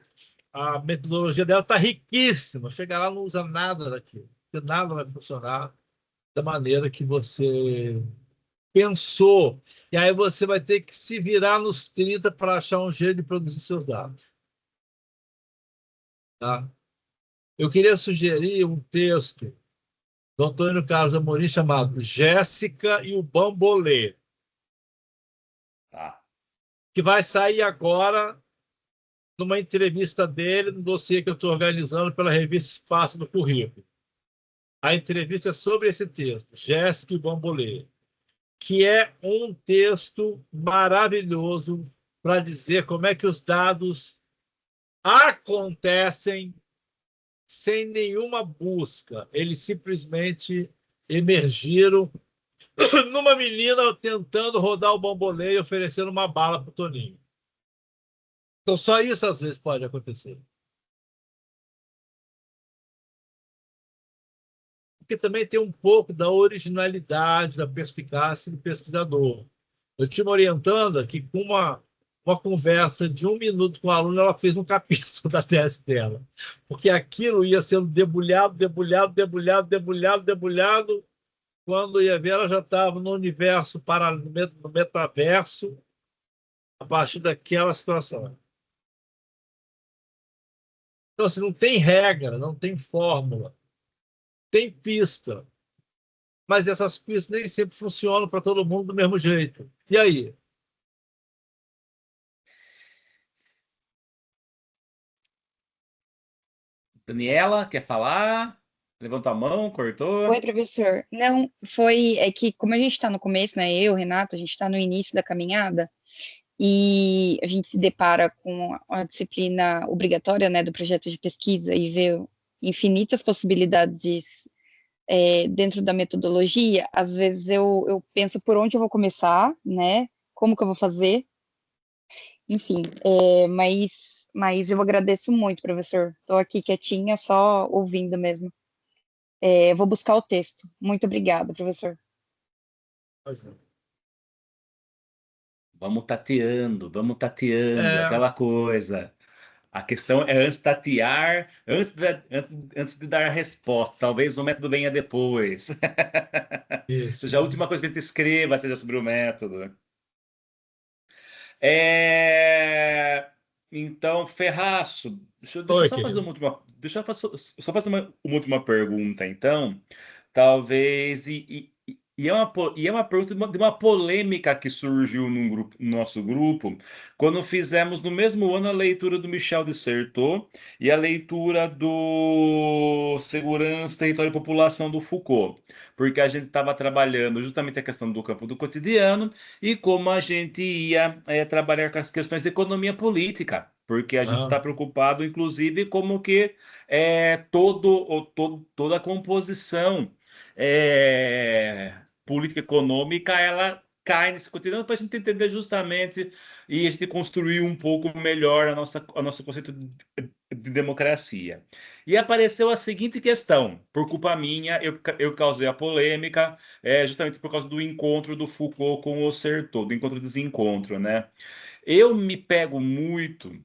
a metodologia dela está riquíssima. Chega lá, não usa nada daquilo, porque nada vai funcionar da maneira que você pensou. E aí você vai ter que se virar nos 30 para achar um jeito de produzir seus dados. Tá? Eu queria sugerir um texto do Antônio Carlos Amorim chamado Jéssica e o Bambolê, que vai sair agora numa entrevista dele, no dossiê que eu estou organizando pela revista Espaço do Currículo. A entrevista é sobre esse texto, Jéssica e o Bambolê, que é um texto maravilhoso para dizer como é que os dados acontecem sem nenhuma busca. Eles simplesmente emergiram numa menina tentando rodar o bambolê e oferecendo uma bala para o Toninho. Então, só isso às vezes pode acontecer. Porque também tem um pouco da originalidade, da perspicácia do pesquisador. Eu estive me orientando aqui com uma conversa de 1 minuto com a aluna, ela fez um capítulo da tese dela. Porque aquilo ia sendo debulhado, debulhado, debulhado, debulhado, debulhado. Quando ia ver, ela já estava no universo, no metaverso, a partir daquela situação. Então, assim, não tem regra, não tem fórmula, tem pista, mas essas pistas nem sempre funcionam para todo mundo do mesmo jeito. E aí? Daniela, quer falar? Levantou a mão, cortou. Oi, professor. Não, é que como a gente está no começo, né? Eu, Renato, a gente está no início da caminhada e a gente se depara com a disciplina obrigatória, né, do projeto de pesquisa e vê infinitas possibilidades dentro da metodologia. Às vezes eu penso por onde eu vou começar, né? Como que eu vou fazer? Enfim, mas eu agradeço muito, professor. Estou aqui quietinha, só ouvindo mesmo. Vou buscar o texto. Muito obrigada, professor. Vamos tateando, aquela coisa. A questão é antes tatear, antes de dar a resposta. Talvez o método venha depois. Isso. Seja a última coisa que a gente escreva, seja sobre o método. Então, Ferraço, deixa eu Oi, só fazer querido. uma última, deixa eu só fazer uma última pergunta, então. Talvez, e é uma pergunta de uma polêmica que surgiu no nosso grupo, quando fizemos no mesmo ano a leitura do Michel de Certeau e a leitura do Segurança, Território e População do Foucault, porque a gente estava trabalhando justamente a questão do campo do cotidiano e como a gente ia trabalhar com as questões de economia política, porque a gente está preocupado, inclusive, como que toda a composição política econômica ela cai nesse cotidiano para a gente entender justamente e a gente construir um pouco melhor a nosso conceito de democracia. E apareceu a seguinte questão, por culpa minha, eu causei a polêmica, justamente por causa do encontro do Foucault com o Certeau, do encontro-desencontro, né? Eu me pego muito,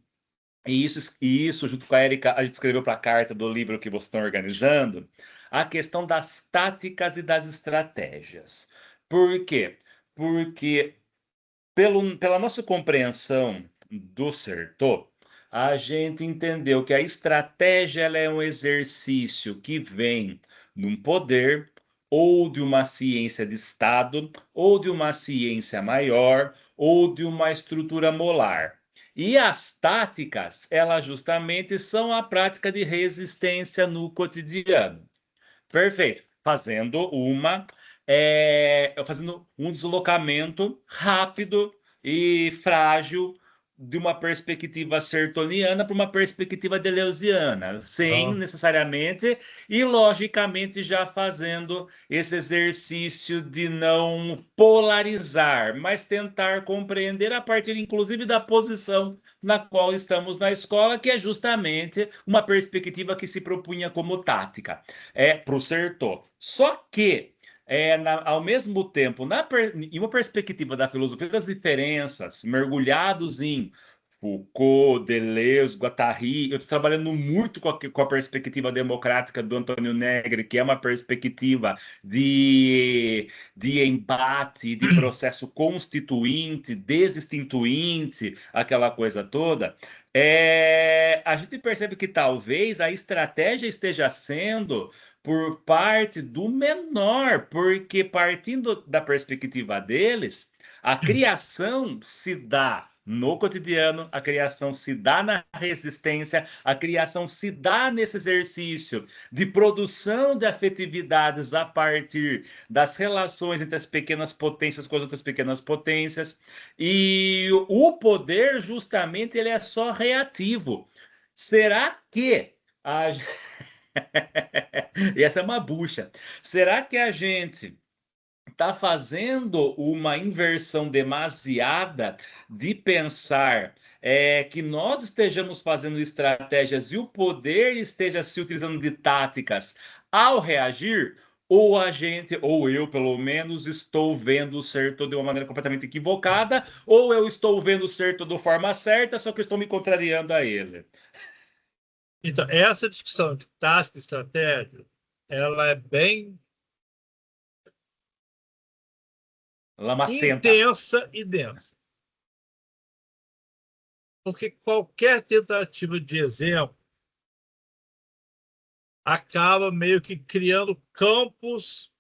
e isso junto com a Erika, a gente escreveu para a carta do livro que vocês estão organizando, a questão das táticas e das estratégias. Por quê? Porque pela nossa compreensão do Certeau, a gente entendeu que a estratégia ela é um exercício que vem de um poder ou de uma ciência de Estado, ou de uma ciência maior, ou de uma estrutura molar. E as táticas, elas justamente são a prática de resistência no cotidiano. Perfeito. Fazendo um deslocamento rápido e frágil de uma perspectiva sertoniana para uma perspectiva deleuziana, sem necessariamente e logicamente já fazendo esse exercício de não polarizar, mas tentar compreender a partir inclusive da posição na qual estamos na escola, que é justamente uma perspectiva que se propunha como tática para o Certeau. Só que, ao mesmo tempo, em uma perspectiva da filosofia das diferenças, mergulhados em Foucault, Deleuze, Guattari, eu estou trabalhando muito com a perspectiva democrática do Antônio Negri, que é uma perspectiva de embate, de processo constituinte, desinstituinte, aquela coisa toda. A gente percebe que talvez a estratégia esteja sendo por parte do menor, porque partindo da perspectiva deles, a criação se dá no cotidiano, a criação se dá na resistência, a criação se dá nesse exercício de produção de afetividades a partir das relações entre as pequenas potências com as outras pequenas potências, e o poder justamente ele é só reativo. Será que e essa é uma bucha. Será que a gente está fazendo uma inversão demasiada de pensar que nós estejamos fazendo estratégias e o poder esteja se utilizando de táticas ao reagir? Ou a gente, ou eu, pelo menos, estou vendo o certo de uma maneira completamente equivocada, ou eu estou vendo o certo de forma certa, só que estou me contrariando a ele. Então, essa discussão de tática e estratégia, ela é bem Lamacenta. intensa e densa. Porque qualquer tentativa de exemplo acaba meio que criando campos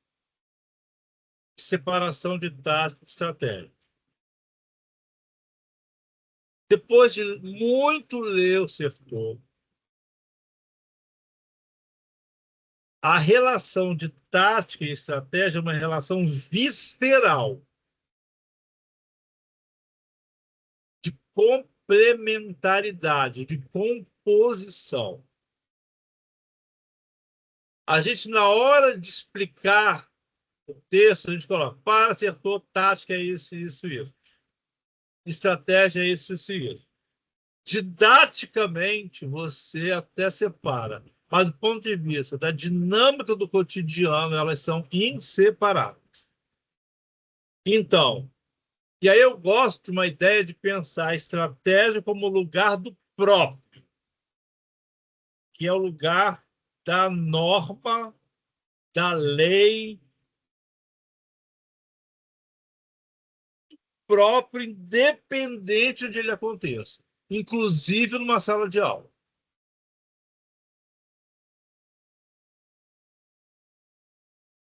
de separação de tática e estratégia. Depois de muito ler o setor, a relação de tática e estratégia é uma relação visceral, de complementaridade, de composição. A gente, na hora de explicar o texto, a gente coloca para setor, tática é isso, isso, isso. Estratégia é isso, isso, isso. Didaticamente, você até separa, mas do ponto de vista da dinâmica do cotidiano, elas são inseparáveis. Então, e aí eu gosto de uma ideia de pensar a estratégia como lugar do próprio, que é o lugar da norma, da lei próprio, independente onde ele aconteça, inclusive numa sala de aula.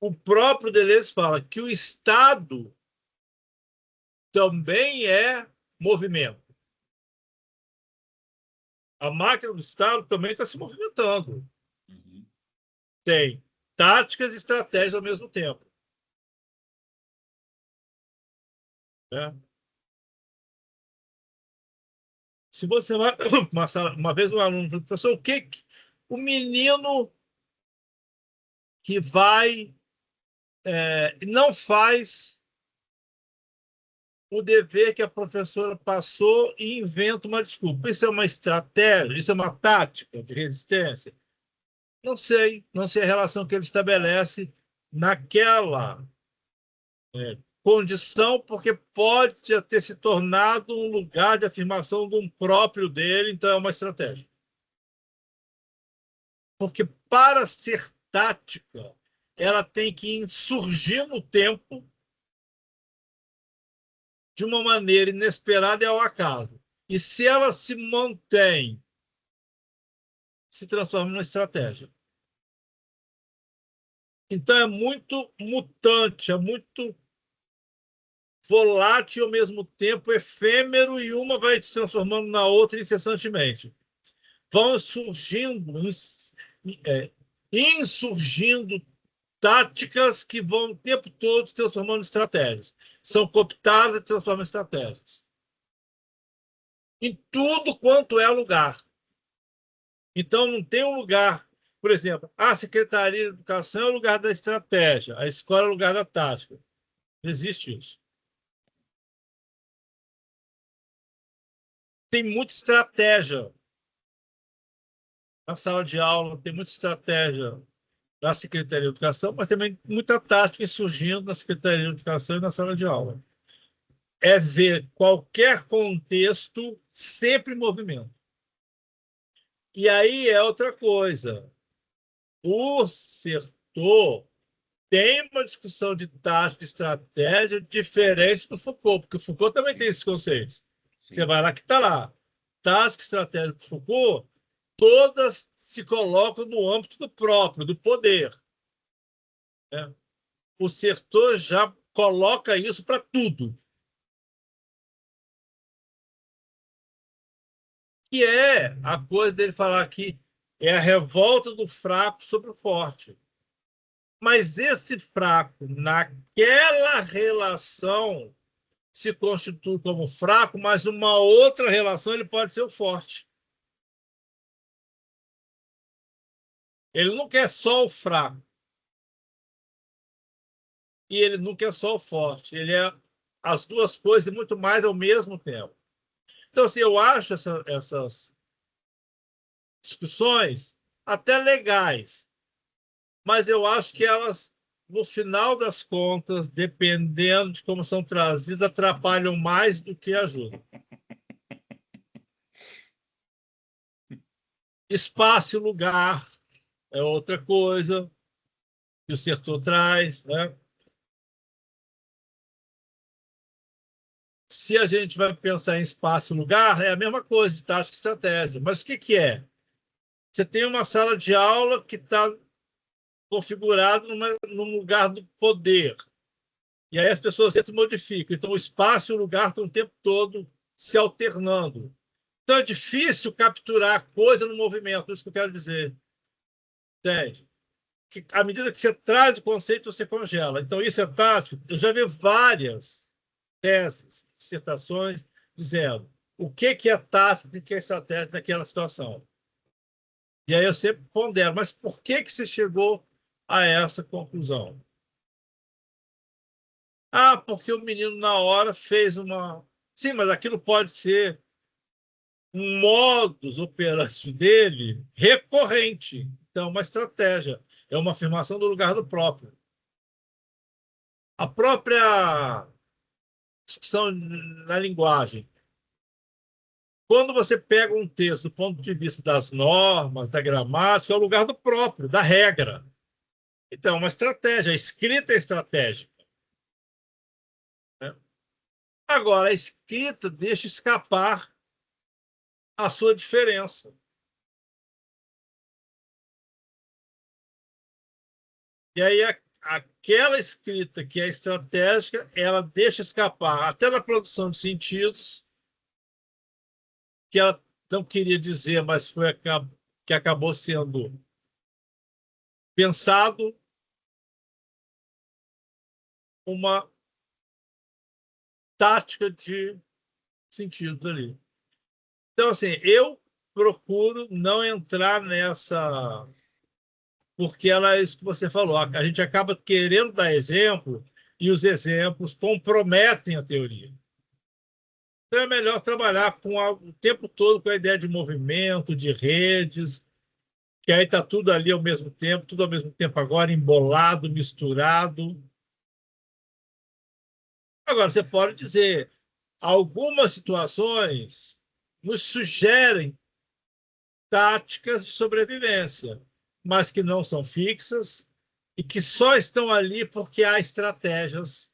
O próprio Deleuze fala que o Estado também é movimento. A máquina do Estado também está se movimentando. Tem táticas e estratégias ao mesmo tempo. Né? Se você vai uma vez um aluno falou, professor, o que o menino que vai não faz o dever que a professora passou e inventa uma desculpa. Isso é uma estratégia? Isso é uma tática de resistência? Não sei. Não sei a relação que ele estabelece naquela condição, porque pode ter se tornado um lugar de afirmação de um próprio dele, então é uma estratégia. Porque para ser tática, ela tem que surgir no tempo de uma maneira inesperada e ao acaso. E se ela se mantém, se transforma numa estratégia. Então é muito mutante, é muito volátil ao mesmo tempo, efêmero, e uma vai se transformando na outra incessantemente. Vão surgindo, insurgindo táticas que vão o tempo todo se transformando em estratégias. São cooptadas e transformam em estratégias. Em tudo quanto é lugar. Então, não tem um lugar, por exemplo, a Secretaria de Educação é o lugar da estratégia, a escola é o lugar da tática. Não existe isso. Tem muita estratégia na sala de aula, tem muita estratégia da Secretaria de Educação, mas também muita tática surgindo na Secretaria de Educação e na sala de aula. É ver qualquer contexto sempre em movimento. E aí é outra coisa. O setor tem uma discussão de tática e estratégia diferente do Foucault, porque o Foucault também tem esses conceitos. Sim. Você vai lá que está lá. Tática e estratégia do Foucault, todas se colocam no âmbito do próprio, do poder. Né? O setor já coloca isso para tudo. Que é a coisa dele falar aqui, é a revolta do fraco sobre o forte. Mas esse fraco, naquela relação, se constitui como fraco, mas numa outra relação ele pode ser o forte. Ele não quer só o fraco. E ele não quer só o forte. Ele é as duas coisas e muito mais ao mesmo tempo. Então, assim, eu acho essas discussões até legais, mas eu acho que elas, no final das contas, dependendo de como são trazidas, atrapalham mais do que ajudam. Espaço e lugar é outra coisa que o setor traz, né? se a gente vai pensar em espaço e lugar, é a mesma coisa de tática e estratégia. Mas o que, que é? Você tem uma sala de aula que está configurada num lugar do poder. E aí as pessoas entram e modificam. Então, o espaço e o lugar estão o tempo todo se alternando. Então, é difícil capturar a coisa no movimento, é isso que eu quero dizer. Entende? Que, à medida que você traz o conceito, você congela. Então, isso é tático. Eu já vi várias teses, dissertações, dizendo o que é tático e o que é estratégia naquela situação. E aí eu sempre pondero, mas por que você chegou a essa conclusão? Ah, porque o menino na hora fez uma... Sim, mas aquilo pode ser um modus operandi dele recorrente. Então, uma estratégia. É uma afirmação do lugar do próprio. A própria discussão na linguagem. Quando você pega um texto do ponto de vista das normas, da gramática, é o lugar do próprio, da regra. Então, uma estratégia. A escrita é estratégica. Né? Agora, a escrita deixa escapar a sua diferença. E aí, aquela escrita que é estratégica, ela deixa escapar, até na produção de sentidos, que ela não queria dizer, mas foi que acabou sendo pensado uma tática de sentidos ali. Então, assim, eu procuro não entrar nessa, porque ela é isso que você falou, a gente acaba querendo dar exemplo e os exemplos comprometem a teoria. Então é melhor trabalhar o tempo todo com a ideia de movimento, de redes, que aí está tudo ali ao mesmo tempo, tudo ao mesmo tempo agora, embolado, misturado. Agora, você pode dizer, algumas situações nos sugerem táticas de sobrevivência, mas que não são fixas e que só estão ali porque há estratégias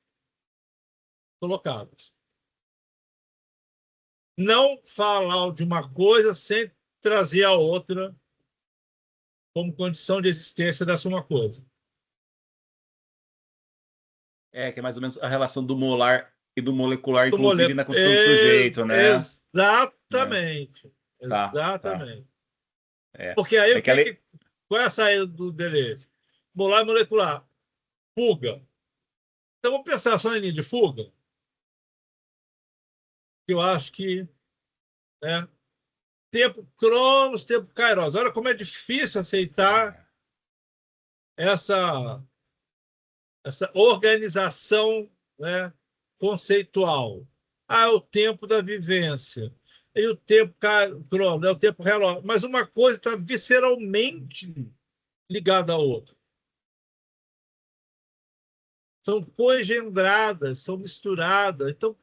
colocadas. Não falar de uma coisa sem trazer a outra como condição de existência dessa uma coisa. Que é mais ou menos a relação do molar e do molecular, Do inclusive na construção do sujeito, né? Exatamente. Tá. Exatamente. É. Porque aí que ela... qual é a saída do Deleuze? Molar e molecular. Fuga. Então vamos pensar só em linha de fuga. Eu acho que tempo Cronos, tempo Kairos. Olha como é difícil aceitar essa organização, né, conceitual. Ah, é o tempo da vivência. E o tempo Cronos, é o tempo relógio. Mas uma coisa está visceralmente ligada à outra. São congendradas, são misturadas. Então,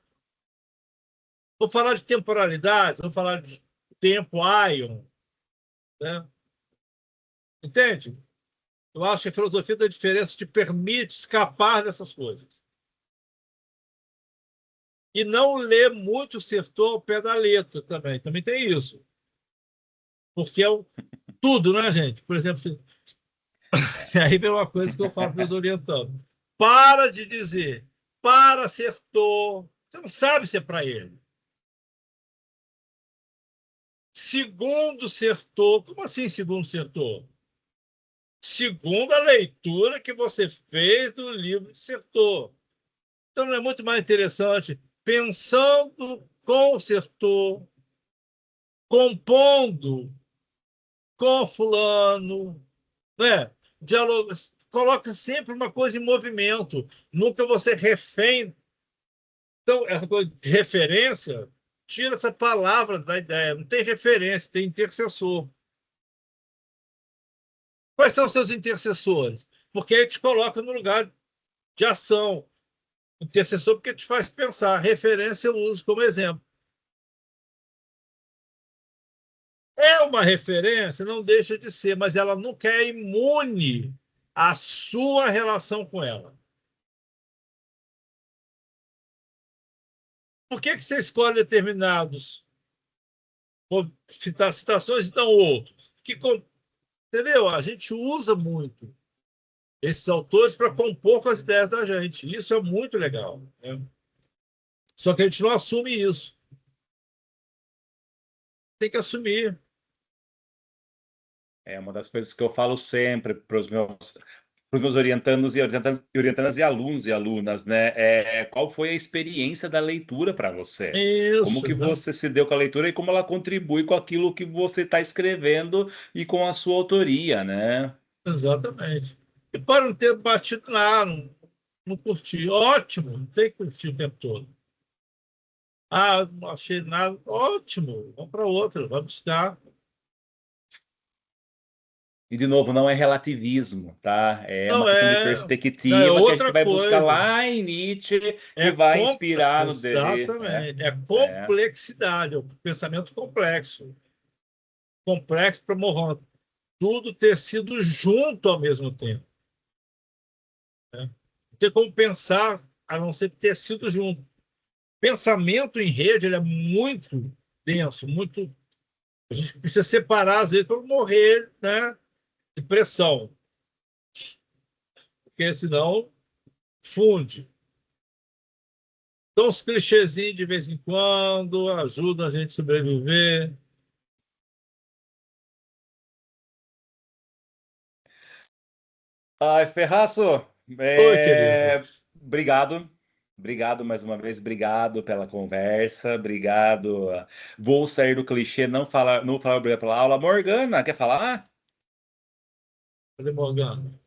vou falar de temporalidade, vou falar de tempo Ion, né? Entende? Eu acho que a filosofia da diferença te permite escapar dessas coisas. E não ler muito o Sertor ao pé da letra também. Também tem isso. Porque é tudo, né, gente? Por exemplo, aí vem uma coisa que eu falo para os orientandos. Para de dizer, para Sertor. Você não sabe se é para ele. Segundo Sertor. Como assim, segundo Sertor? Segundo a leitura que você fez do livro de Sertor. Então, não é muito mais interessante pensando com o Sertor, compondo com fulano, né? Dialoga, coloca sempre uma coisa em movimento, nunca você refém. Então, essa coisa de referência, tira essa palavra da ideia, não tem referência, tem intercessor. Quais são os seus intercessores? Porque ele te coloca no lugar de ação. Intercessor porque te faz pensar. Referência eu uso como exemplo. É uma referência, não deixa de ser, mas ela nunca é imune à sua relação com ela. Por que você escolhe determinados citações e não outros? Entendeu? A gente usa muito esses autores para compor com as ideias da gente. Isso é muito legal, né? Só que a gente não assume isso. Tem que assumir. É uma das coisas que eu falo sempre para os meus orientandos e alunos e alunas, né? Qual foi a experiência da leitura para você? Como Isso, que né? você se deu com a leitura e como ela contribui com aquilo que você está escrevendo e com a sua autoria, né? Exatamente. E pode não ter batido lá, não curti. Ótimo, não tem que curtir o tempo todo. Ah, não achei nada. Ótimo, vamos para outra, vamos buscar. E, de novo, não é relativismo, tá? É uma Não questão de não é perspectiva que a gente outra vai buscar coisa. lá em Nietzsche e vai inspirar no dele. Exatamente. É É. complexidade, é o pensamento complexo. Complexo para morrer. Tudo ter sido junto ao mesmo tempo. Né? Não tem como pensar a não ser ter sido junto. Pensamento em rede ele é muito denso, muito. A gente precisa separar, às vezes, para morrer, né, de pressão, porque senão funde. Então, os clichêzinhos de vez em quando ajudam a gente a sobreviver. Ai, Ferraço, Oi, querido. obrigado. Obrigado mais uma vez, obrigado pela conversa, obrigado. Vou sair do clichê, não falar obrigado pela aula. Morgana, quer falar? Falei, Morgana.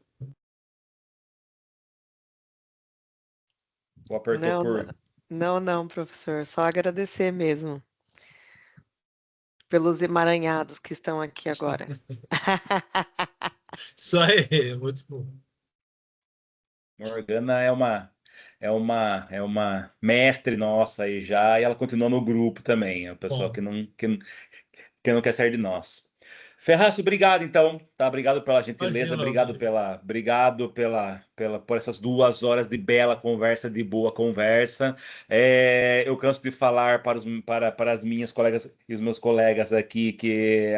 Ou apertou Não, por. não, não, professor. Só agradecer mesmo pelos emaranhados que estão aqui agora. Isso aí, muito bom. Morgana é uma mestre nossa aí já, e ela continua no grupo também. É o pessoal Bom, que não quer sair de nós. Ferraz, obrigado então, tá? Obrigado pela gentileza, imagina, por essas 2 horas de bela conversa, de boa conversa. Eu canso de falar para as minhas colegas e os meus colegas aqui que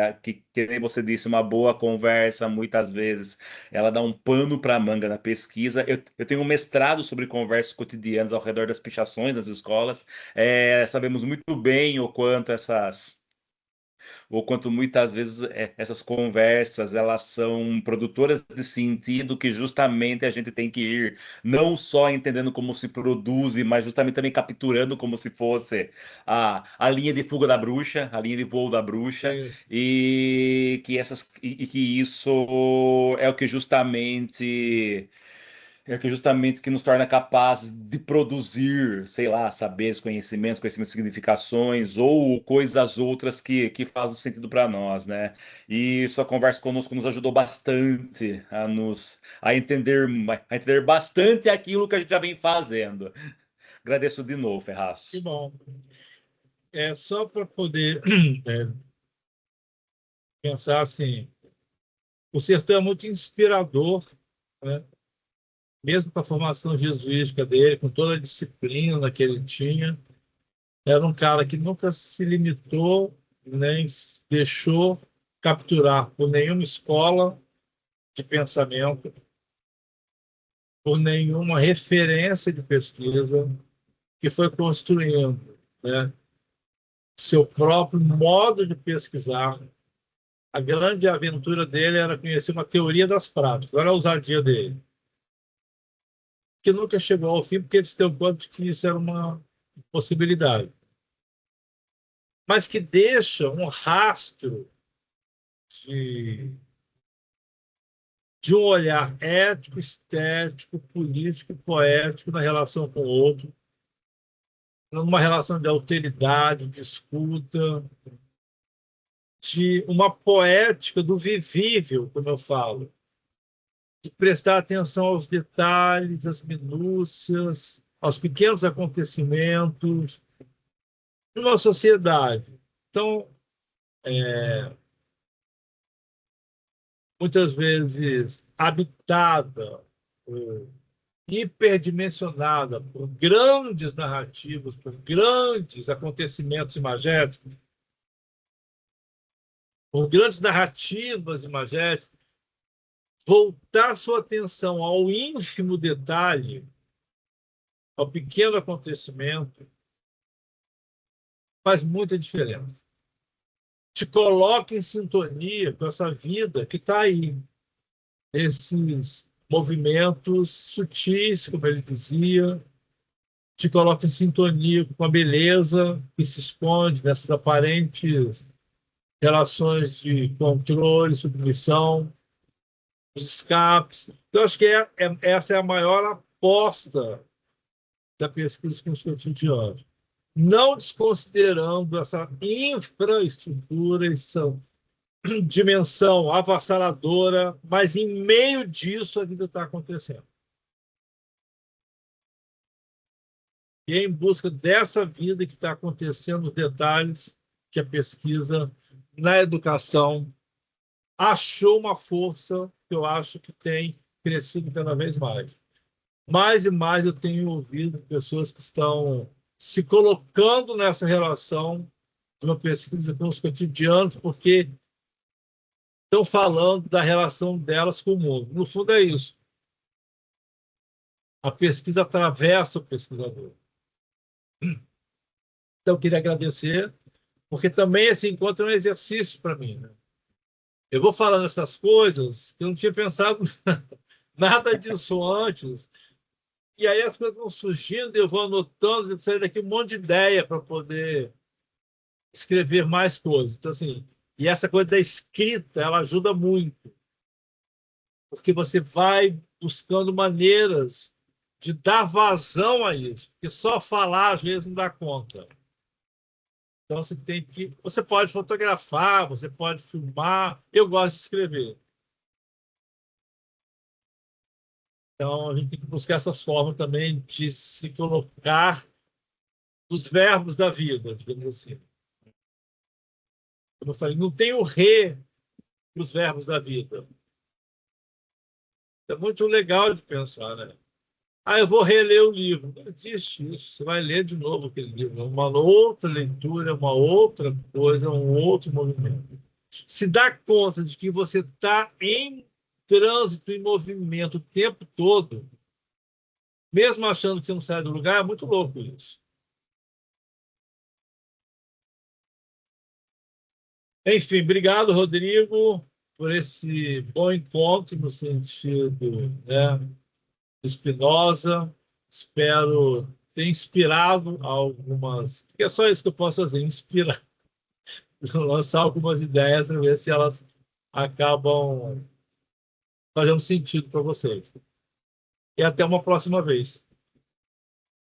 nem você disse, uma boa conversa, muitas vezes, ela dá um pano para a manga na pesquisa. Eu tenho um mestrado sobre conversas cotidianas ao redor das pichações nas escolas. Sabemos muito bem o quanto muitas vezes essas conversas elas são produtoras de sentido que justamente a gente tem que ir não só entendendo como se produz, mas justamente também capturando como se fosse a linha de fuga da bruxa, a linha de voo da bruxa, isso. e que isso é o que justamente que nos torna capazes de produzir, sei lá, saberes, conhecimentos, significações ou coisas outras que fazem sentido para nós, né? E sua conversa conosco nos ajudou bastante a entender bastante aquilo que a gente já vem fazendo. Agradeço de novo, Que Ferraz. bom. É só para poder pensar assim, o sertão é muito inspirador, né? Mesmo com a formação jesuítica dele, com toda a disciplina que ele tinha, era um cara que nunca se limitou, nem se deixou capturar por nenhuma escola de pensamento, por nenhuma referência de pesquisa, que foi construindo, né, seu próprio modo de pesquisar. A grande aventura dele era conhecer uma teoria das práticas. Olha a ousadia dele, que nunca chegou ao fim, porque ele se deu conta de que isso era uma possibilidade, mas que deixa um rastro de, de um olhar ético, estético, político e poético na relação com o outro, numa relação de alteridade, de escuta, de uma poética do vivível, como eu falo, de prestar atenção aos detalhes, às minúcias, aos pequenos acontecimentos de uma sociedade. Então, muitas vezes habitada hiperdimensionada por grandes narrativas, por grandes acontecimentos imagéticos, por grandes narrativas imagéticas, voltar sua atenção ao ínfimo detalhe, ao pequeno acontecimento, faz muita diferença. Te coloca em sintonia com essa vida que está aí, esses movimentos sutis, como ele dizia, te coloca em sintonia com a beleza que se esconde nessas aparentes relações de controle, submissão, os escapes. Então, acho que essa é a maior aposta da pesquisa com os cotidianos. Não desconsiderando essa infraestrutura, essa dimensão avassaladora, mas em meio disso a vida está acontecendo. E é em busca dessa vida que está acontecendo, os detalhes, que a pesquisa na educação achou uma força que eu acho que tem crescido cada vez mais. Mais e mais eu tenho ouvido pessoas que estão se colocando nessa relação de uma pesquisa com os cotidianos, porque estão falando da relação delas com o mundo. No fundo, é isso. A pesquisa atravessa o pesquisador. Então, eu queria agradecer, porque também esse encontro é um exercício para mim. Né? Eu vou falando essas coisas que eu não tinha pensado nada disso antes. E aí as coisas vão surgindo, eu vou anotando, eu saio daqui um monte de ideia para poder escrever mais coisas. Então, assim, e essa coisa da escrita, ela ajuda muito. Porque você vai buscando maneiras de dar vazão a isso. Porque só falar, às vezes, não dá conta. Então, você tem que... Você pode fotografar, você pode filmar. Eu gosto de escrever. Então, a gente tem que buscar essas formas também de se colocar nos verbos da vida, digamos assim. Como eu falei, não tem o re nos verbos da vida. É muito legal de pensar, né? Ah, eu vou reler o livro. Não existe isso. Você vai ler de novo aquele livro. É uma outra leitura, uma outra coisa, um outro movimento. Se dá conta de que você está em trânsito, em movimento o tempo todo, mesmo achando que você não sai do lugar, é muito louco isso. Enfim, obrigado, Rodrigo, por esse bom encontro no sentido, né, Spinoza. Espero ter inspirado algumas... Porque é só isso que eu posso fazer, inspirar. Lançar algumas ideias para ver se elas acabam fazendo sentido para vocês. E até uma próxima vez.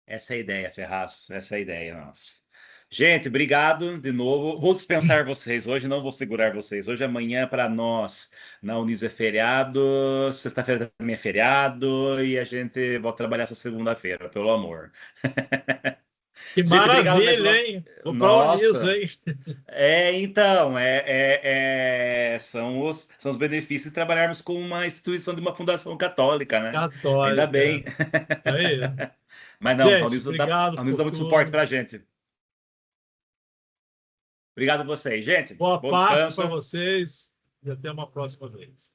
Essa é a ideia, Ferraz. Essa é a ideia, nossa. Gente, obrigado de novo. Vou dispensar vocês hoje, não vou segurar vocês. Hoje, amanhã, para nós, na Uniso é feriado, sexta-feira também é feriado, e a gente volta trabalhar só segunda-feira, pelo amor. Que Gente, maravilha, hein? Vou para a Uniso, hein? Então, são os benefícios de trabalharmos com uma instituição de uma fundação católica, né? Católica. Ainda bem. Aí. Mas não, gente, a Uniso dá muito suporte para a gente. Obrigado a vocês, gente. Boa Bom Páscoa descanso para vocês e até uma próxima vez.